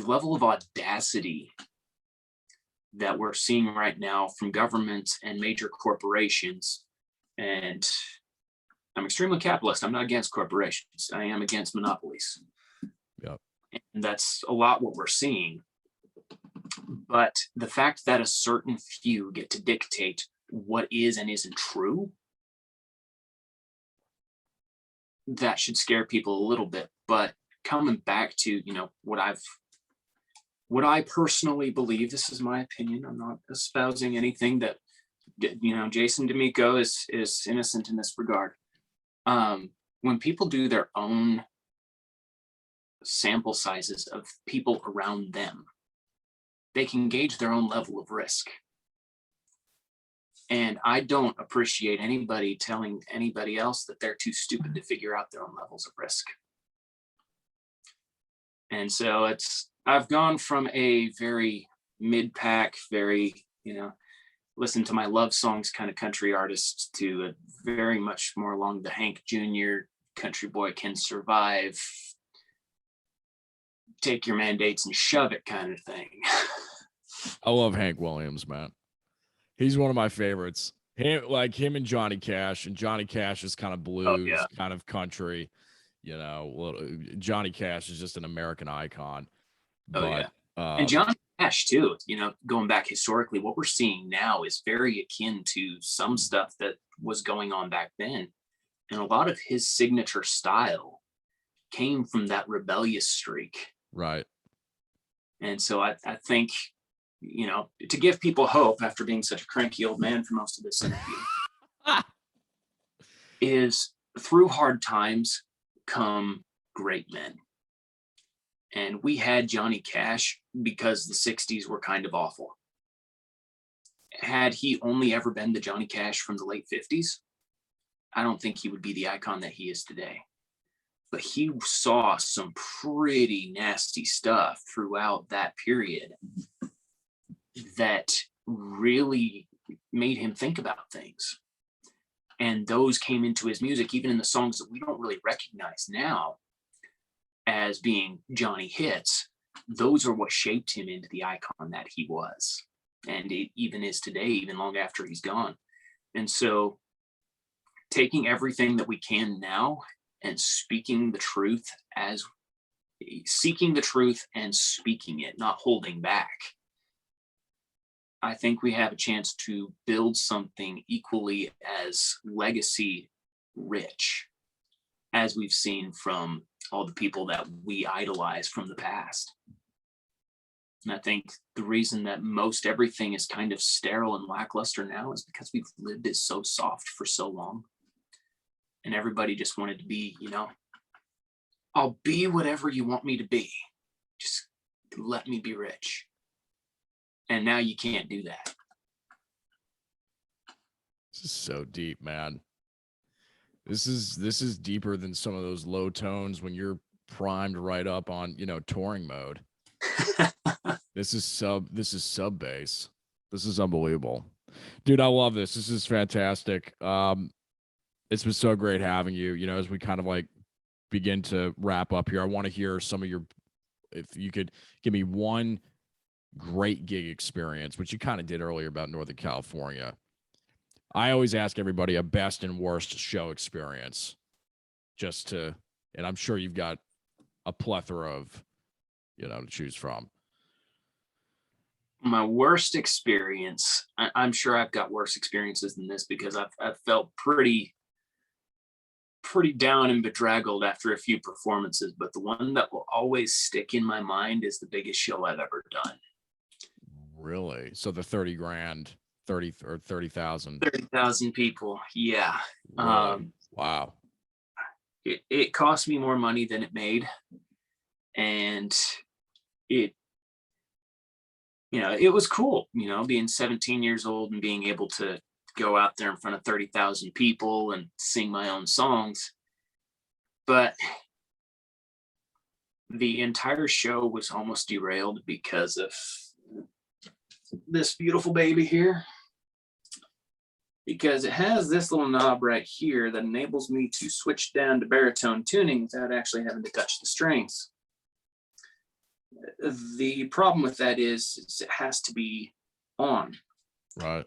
level of audacity that we're seeing right now from governments and major corporations, and I'm extremely capitalist. I'm not against corporations. I am against monopolies. Yep. And that's a lot what we're seeing. But the fact that a certain few get to dictate what is and isn't true, that should scare people a little bit. But coming back to, what I personally believe, this is my opinion. I'm not espousing anything that, Jason Damico is innocent in this regard. When people do their own sample sizes of people around them, they can gauge their own level of risk. And I don't appreciate anybody telling anybody else that they're too stupid to figure out their own levels of risk. And so I've gone from a very mid-pack, very, listen to my love songs kind of country artist to a very much more along the Hank Jr. country boy can survive, take your mandates and shove it kind of thing. I love Hank Williams, man. He's one of my favorites. Him and Johnny Cash, and Johnny Cash is kind of blues, kind of country. Johnny Cash is just an American icon. And Johnny Cash too, going back historically, what we're seeing now is very akin to some stuff that was going on back then. And a lot of his signature style came from that rebellious streak. Right. And so I think, to give people hope after being such a cranky old man for most of this interview, is through hard times come great men. And we had Johnny Cash because the 60s were kind of awful. Had he only ever been the Johnny Cash from the late 50s, I don't think he would be the icon that he is today. But he saw some pretty nasty stuff throughout that period that really made him think about things. And those came into his music, even in the songs that we don't really recognize now as being Johnny hits. Those are what shaped him into the icon that he was. And it even is today, even long after he's gone. And so taking everything that we can now and seeking the truth and speaking it, not holding back, I think we have a chance to build something equally as legacy rich as we've seen from all the people that we idolize from the past. And I think the reason that most everything is kind of sterile and lackluster now is because we've lived it so soft for so long. And everybody just wanted to be, I'll be whatever you want me to be. Just let me be rich. And now you can't do that. This is so deep, man. This is deeper than some of those low tones when you're primed right up on, touring mode. This is sub bass. This is unbelievable. Dude, I love this. This is fantastic. It's been so great having you. As we kind of like begin to wrap up here, I want to hear some of if you could give me one great gig experience, which you kind of did earlier about Northern California. I always ask everybody a best and worst show experience, and I'm sure you've got a plethora of, to choose from. My worst experience, I'm sure I've got worse experiences than this, because I've felt pretty down and bedraggled after a few performances, but the one that will always stick in my mind is the biggest show I've ever done. Really? So the 30 grand, 30,000. 30,000 people. Yeah. Really? Wow. It cost me more money than it made. And it was cool, being 17 years old and being able to go out there in front of 30,000 people and sing my own songs. But the entire show was almost derailed because of this beautiful baby here. Because it has this little knob right here that enables me to switch down to baritone tuning without actually having to touch the strings. The problem with that is it has to be on. Right.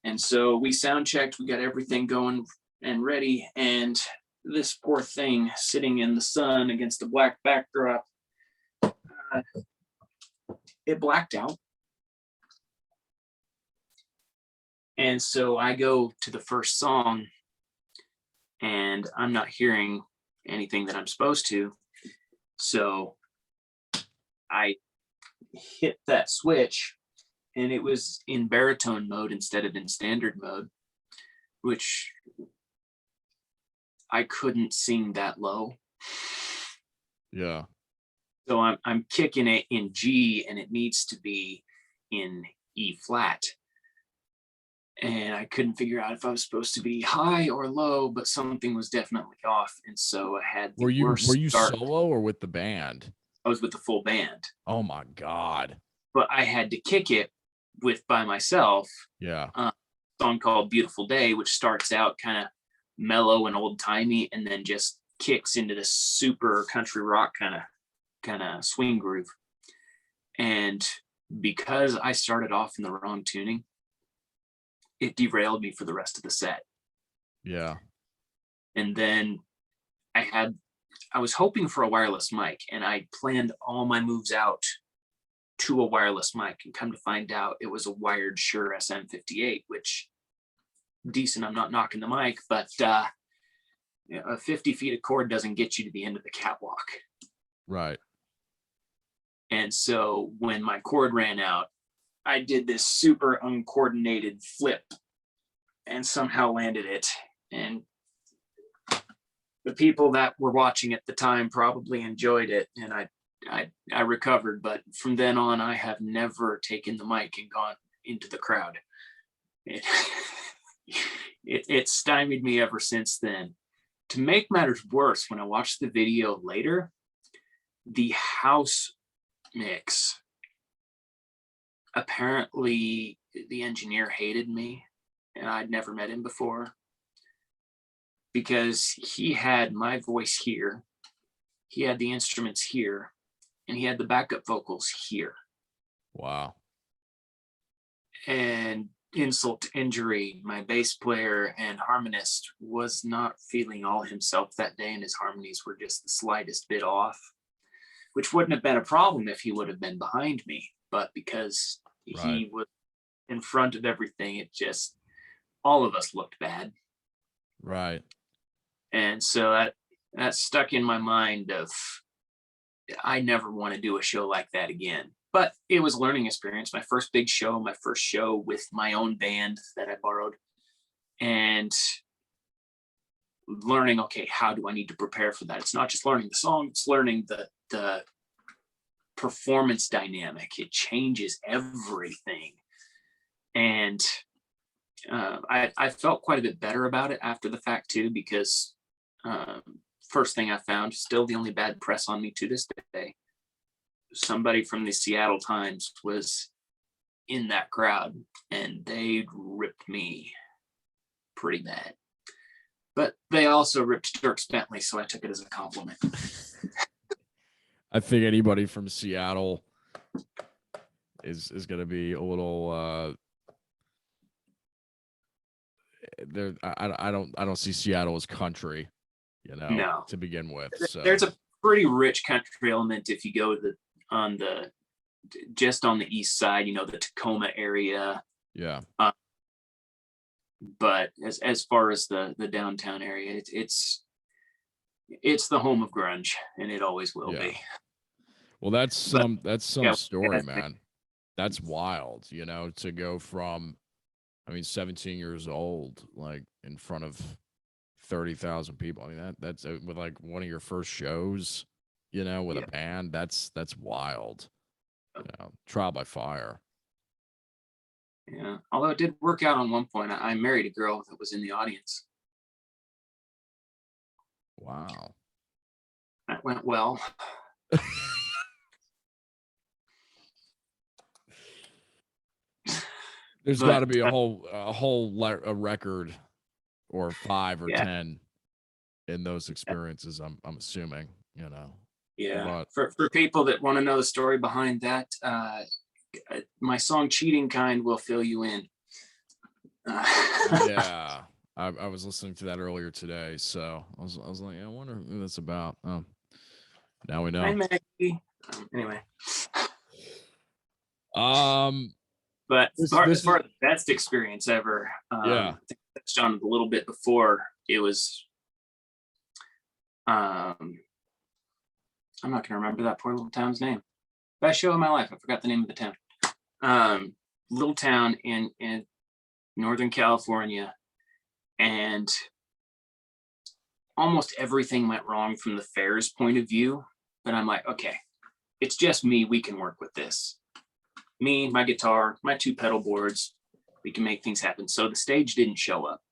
And so we sound checked, we got everything going and ready, and this poor thing sitting in the sun against a black backdrop, it blacked out. And so I go to the first song and I'm not hearing anything that I'm supposed to. So I hit that switch and it was in baritone mode instead of in standard mode, which I couldn't sing that low. Yeah. So I'm kicking it in G and it needs to be in E flat. And I couldn't figure out if I was supposed to be high or low, but something was definitely off. And so I had Were you solo or with the band? I was with the full band. Oh my God. But I had to kick it by myself. Yeah. A song called Beautiful Day, which starts out kind of mellow and old timey and then just kicks into this super country rock kind of swing groove. And because I started off in the wrong tuning, it derailed me for the rest of the set. Yeah. And then I was hoping for a wireless mic and I planned all my moves out to a wireless mic, and come to find out it was a wired Shure SM58, which decent. I'm not knocking the mic, but 50 feet of cord doesn't get you to the end of the catwalk. Right. And so when my cord ran out, I did this super uncoordinated flip and somehow landed it. And the people that were watching at the time probably enjoyed it. And I recovered. But from then on, I have never taken the mic and gone into the crowd. It stymied me ever since then. To make matters worse, when I watched the video later, the house mix, apparently the engineer hated me and I'd never met him before, because he had my voice here, he had the instruments here, and he had the backup vocals here. Wow. And insult to injury, my bass player and harmonist was not feeling all himself that day, and his harmonies were just the slightest bit off, which wouldn't have been a problem if he would have been behind me. But because he was in front of everything, it just, all of us looked bad. Right. And so that stuck in my mind of, I never want to do a show like that again. But it was a learning experience. My first big show, my first show with my own band that I borrowed, and learning, okay, how do I need to prepare for that? It's not just learning the song, it's learning the performance dynamic. It changes everything. And I felt quite a bit better about it after the fact too, because um, first thing I found, still the only bad press on me to this day, somebody from the Seattle Times was in that crowd and they ripped me pretty bad. But they also ripped Dirk Bentley, so I took it as a compliment. I think anybody from Seattle is going to be a little there. I don't see Seattle as country, No, to begin with. So there's a pretty rich country element if you go just on the east side, the Tacoma area. Yeah. But as far as the downtown area, it's the home of grunge, and it always will be. Well, that's some story, yeah, man. That's wild, to go from, 17 years old, like in front of 30,000 people. That's with like one of your first shows, with a band. That's wild. Trial by fire. Yeah. Although it did work out on one point. I married a girl that was in the audience. Wow. That went well. There's got to be a record or 5 or 10 in those experiences. I'm assuming, Yeah. But for people that want to know the story behind that, my song "Cheating Kind" will fill you in. Yeah, I was listening to that earlier today, so I was like, I wonder who that's about. Oh, now we know. Hi, Maggie. Anyway. But as far as the best experience ever, I think I touched on it a little bit before. It was, I'm not gonna remember that poor little town's name. Best show of my life. I forgot the name of the town. Little town in Northern California, and almost everything went wrong from the fair's point of view. But I'm like, okay, it's just me. We can work with this. Me, my guitar, my 2 pedal boards, we can make things happen. So the stage didn't show up.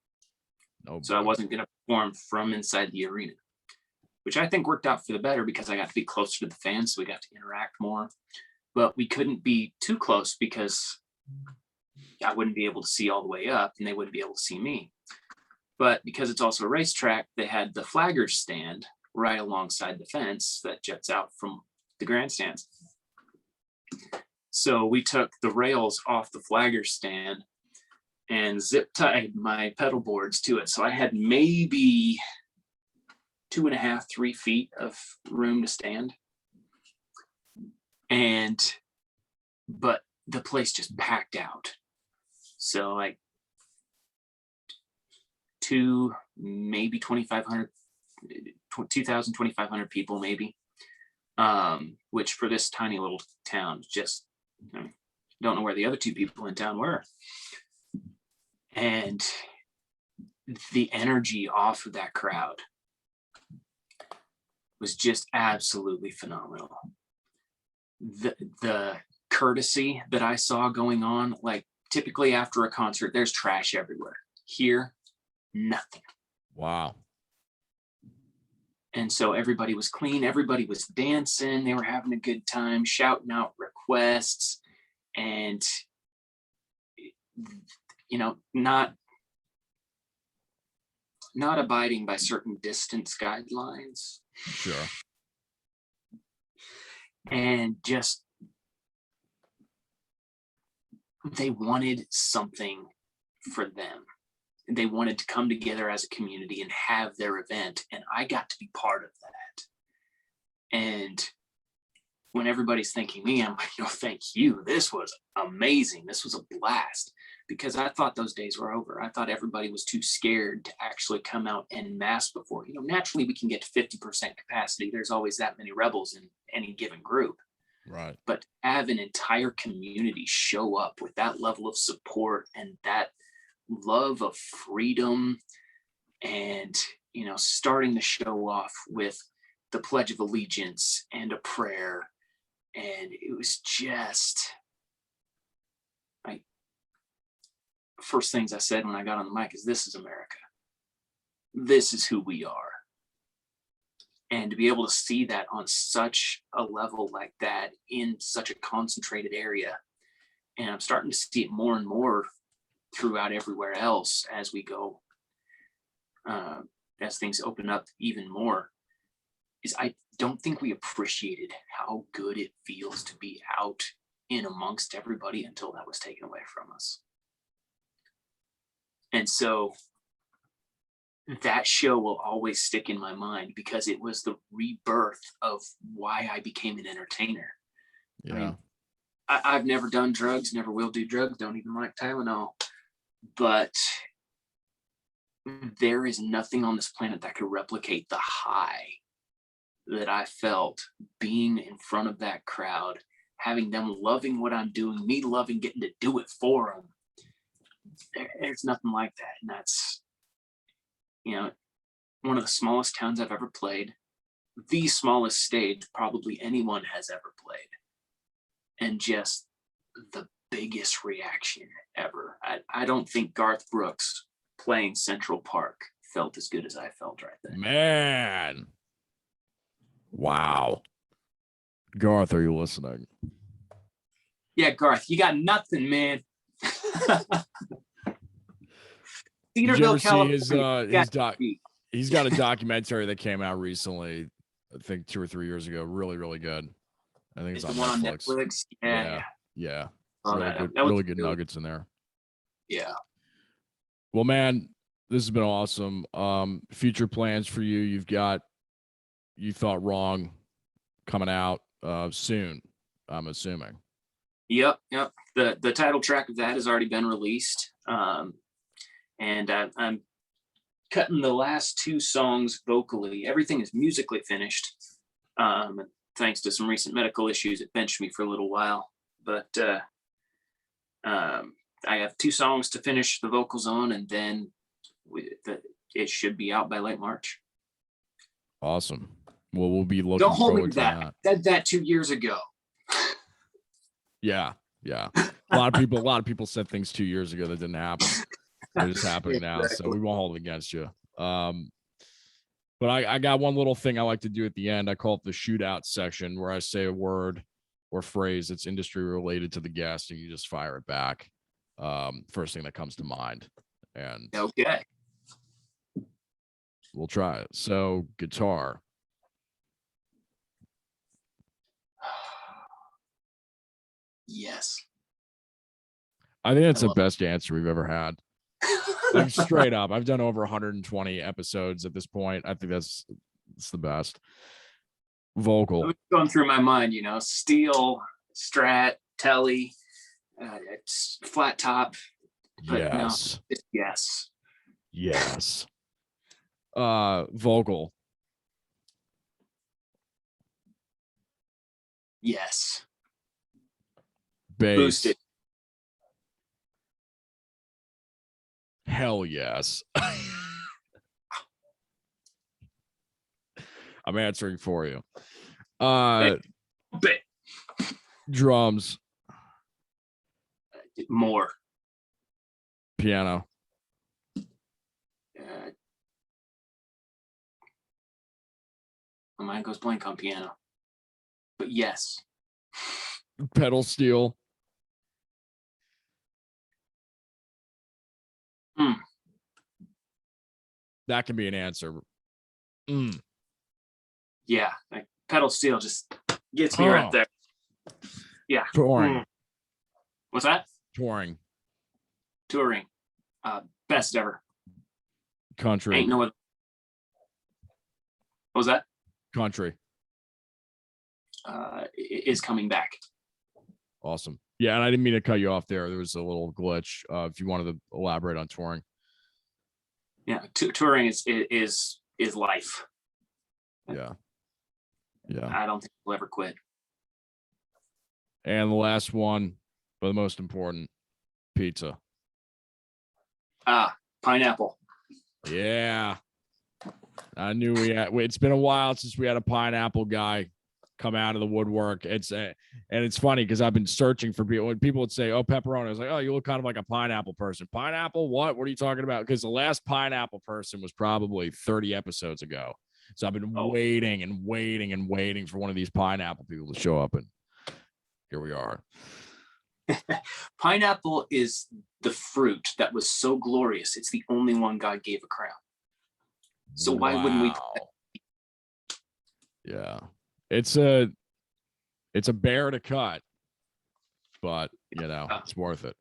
So I wasn't going to perform from inside the arena, which I think worked out for the better because I got to be closer to the fans. So we got to interact more, but we couldn't be too close because I wouldn't be able to see all the way up and they wouldn't be able to see me. But because it's also a racetrack, they had the flaggers stand right alongside the fence that juts out from the grandstands. So we took the rails off the flagger stand and zip tied my pedal boards to it. So I had maybe 2.5, 3 feet of room to stand. But the place just packed out. So like 2,000, 2,500 people maybe. Which for this tiny little town, just don't know where the other 2 people in town were. And the energy off of that crowd was just absolutely phenomenal. The courtesy that I saw going on, like typically after a concert, there's trash everywhere. Here, nothing. Wow. And so everybody was clean, everybody was dancing, they were having a good time, shouting out requests, and not abiding by certain distance guidelines. Sure. And just they wanted something for them. They wanted to come together as a community and have their event, and I got to be part of that. And when everybody's thanking me, I'm like, thank you. This was amazing. This was a blast, because I thought those days were over. I thought everybody was too scared to actually come out en masse before. Naturally we can get to 50% capacity. There's always that many rebels in any given group. Right. But have an entire community show up with that level of support and that love of freedom, and starting the show off with the Pledge of Allegiance and a prayer, and it was just like first things I said when I got on the mic is, this is America. This is who we are. And to be able to see that on such a level like that in such a concentrated area, and I'm starting to see it more and more throughout everywhere else as we go, as things open up even more, is I don't think we appreciated how good it feels to be out in amongst everybody until that was taken away from us. And so that show will always stick in my mind because it was the rebirth of why I became an entertainer. Yeah. I mean, I've never done drugs, never will do drugs, don't even like Tylenol. But there is nothing on this planet that could replicate the high that I felt being in front of that crowd, having them loving what I'm doing, me loving getting to do it for them. There's nothing like that. And that's, you know, one of the smallest towns I've ever played, the smallest stage probably anyone has ever played. And just the biggest reaction ever. I don't think Garth Brooks playing Central Park felt as good as I felt right there. Man. Wow. Garth, are you listening? Yeah, Garth, you got nothing, man. Did you ever see his he's got a Yeah. documentary that came out recently, I think 2 or 3 years ago. Really, really good. I think it's the on one Netflix. on Netflix. Yeah. Oh, Really good nuggets in there. Yeah. Well, man, this has been awesome. Future plans for you. You've got You Thought Wrong coming out soon, I'm assuming. Yep. The title track of that has already been released. And I'm cutting the last 2 songs vocally. Everything is musically finished. Thanks to some recent medical issues, it benched me for a little while. But I have 2 songs to finish the vocals on, and then it should be out by late March. Awesome. Well, we'll be looking Don't hold me forward to to that. that. I said that 2 years ago. Yeah. A lot of people said things 2 years ago that didn't happen. They're just happening now, so we won't hold it against you. But I got one little thing I like to do at the end. I call it the shootout section, where I say a word or phrase that's industry related to the guest, and you just fire it back. First thing that comes to mind. And okay, we'll try it. So, guitar. yes. I think that's the best answer we've ever had. Like, straight up. I've done over 120 episodes at this point. I think it's the best. Vocal. I'm going through my mind, steel, Strat, Telly, flat top. But Yes. No, yes. Yes. Vocal. Yes. Bass. Boosted. Hell yes. I'm answering for you. Bit. Drums. More. Piano. My mind goes blank on piano. But yes. Pedal steel. That can be an answer. Yeah, like pedal steel just gets me right there. Yeah. Touring. What's that? Touring. Best ever. Country. Ain't no other. What was that? Country. Is coming back. Awesome. Yeah, and I didn't mean to cut you off there. There was a little glitch. If you wanted to elaborate on touring. Yeah, touring is life. Yeah. I don't think we'll ever quit. And the last one, but the most important, pizza. Pineapple. Yeah. I knew it's been a while since we had a pineapple guy come out of the woodwork. And it's funny because I've been searching for people. When people would say, "Oh, pepperoni," I was like, "Oh, you look kind of like a pineapple person." Pineapple? What are you talking about? Because the last pineapple person was probably 30 episodes ago. So I've been waiting and waiting and waiting for one of these pineapple people to show up, and here we are. Pineapple is the fruit that was so glorious. It's the only one God gave a crown. So why wouldn't we? Yeah, it's a bear to cut, but it's worth it.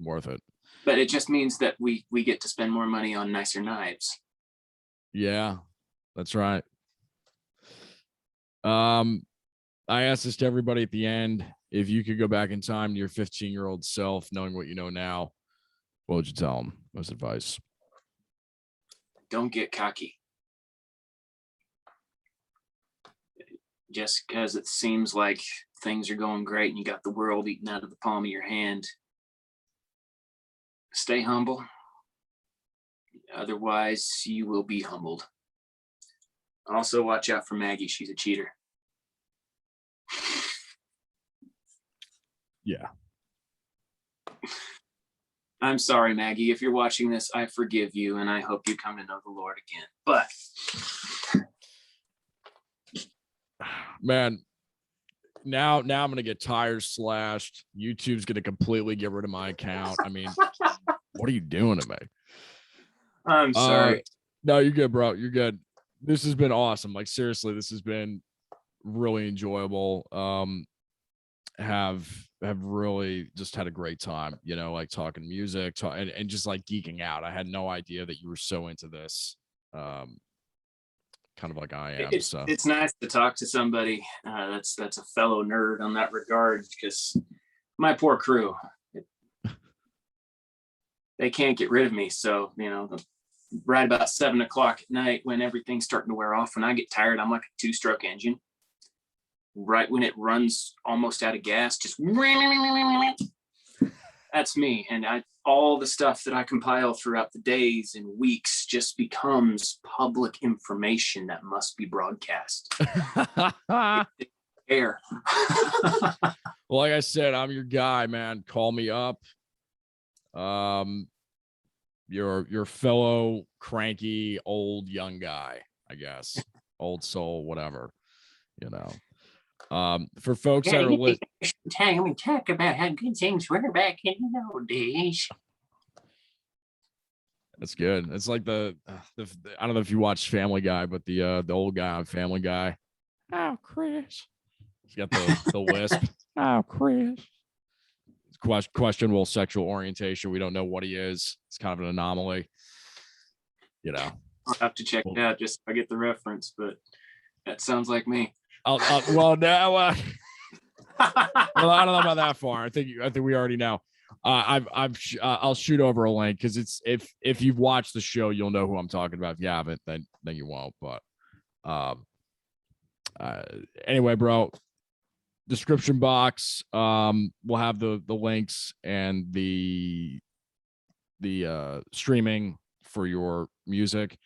Worth it. But it just means that we get to spend more money on nicer knives. Yeah, that's right. I asked this to everybody at the end. If you could go back in time to your 15-year-old self, knowing what you know now, what would you tell them? What's advice? Don't get cocky. Just because it seems like things are going great and you got the world eaten out of the palm of your hand, stay humble. Otherwise, you will be humbled. Also, watch out for Maggie. She's a cheater. Yeah. I'm sorry, Maggie. If you're watching this, I forgive you, and I hope you come to know the Lord again. But man, now I'm gonna get tires slashed. YouTube's gonna completely get rid of my account. I mean, what are you doing to me? I'm sorry. No, you're good, bro. You're good. This has been awesome. Like, seriously, this has been really enjoyable. Have really just had a great time, like talking music and just like geeking out. I had no idea that you were so into this, kind of like I am. It's nice to talk to somebody that's a fellow nerd on that regard, because my poor crew, they can't get rid of me. So, right about 7 o'clock at night, when everything's starting to wear off, when I get tired, I'm like a 2-stroke engine. Right when it runs almost out of gas, just that's me. And all the stuff that I compile throughout the days and weeks just becomes public information that must be broadcast. Air. Well, like I said, I'm your guy, man. Call me up. Your fellow cranky old young guy, I guess. Old soul, whatever, for folks that are time we talk about how good things were back in the old days. That's good. It's like the I don't know if you watch Family Guy, but the old guy on Family Guy. Oh, Chris. He's got the lisp. Oh, Chris. Questionable sexual orientation. We don't know what he is. It's kind of an anomaly. I'll have to check it out just so I get the reference, but that sounds like me. Well, now, well, I don't know about that far. I think we already know. I'll shoot over a link, because it's if you've watched the show, you'll know who I'm talking about. If you haven't, then you won't. But anyway, bro, description box. We'll have the links and the streaming for your music.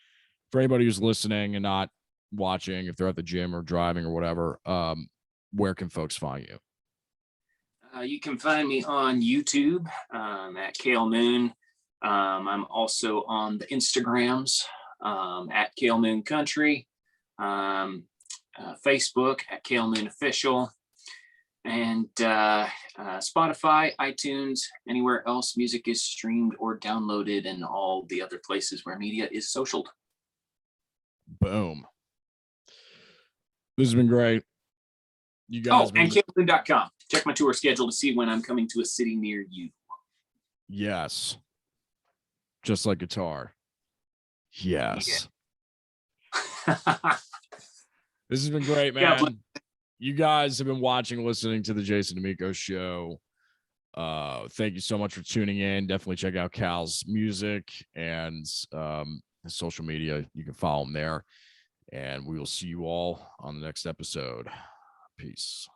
For anybody who's listening and not watching, if they're at the gym or driving or whatever, where can folks find you? You can find me on YouTube at Cale Moon. I'm also on the Instagrams at Cale Moon Country, Facebook at Cale Moon Official, and Spotify, iTunes, anywhere else music is streamed or downloaded, and all the other places where media is socialed. Boom. This has been great. You guys. And calemoon.com. Check my tour schedule to see when I'm coming to a city near you. Yes. Just like guitar. Yes. Yeah. This has been great, man. You guys have been watching, listening to the Jason Damico Show. Thank you so much for tuning in. Definitely check out Cal's music and his social media. You can follow him there. And we will see you all on the next episode. Peace.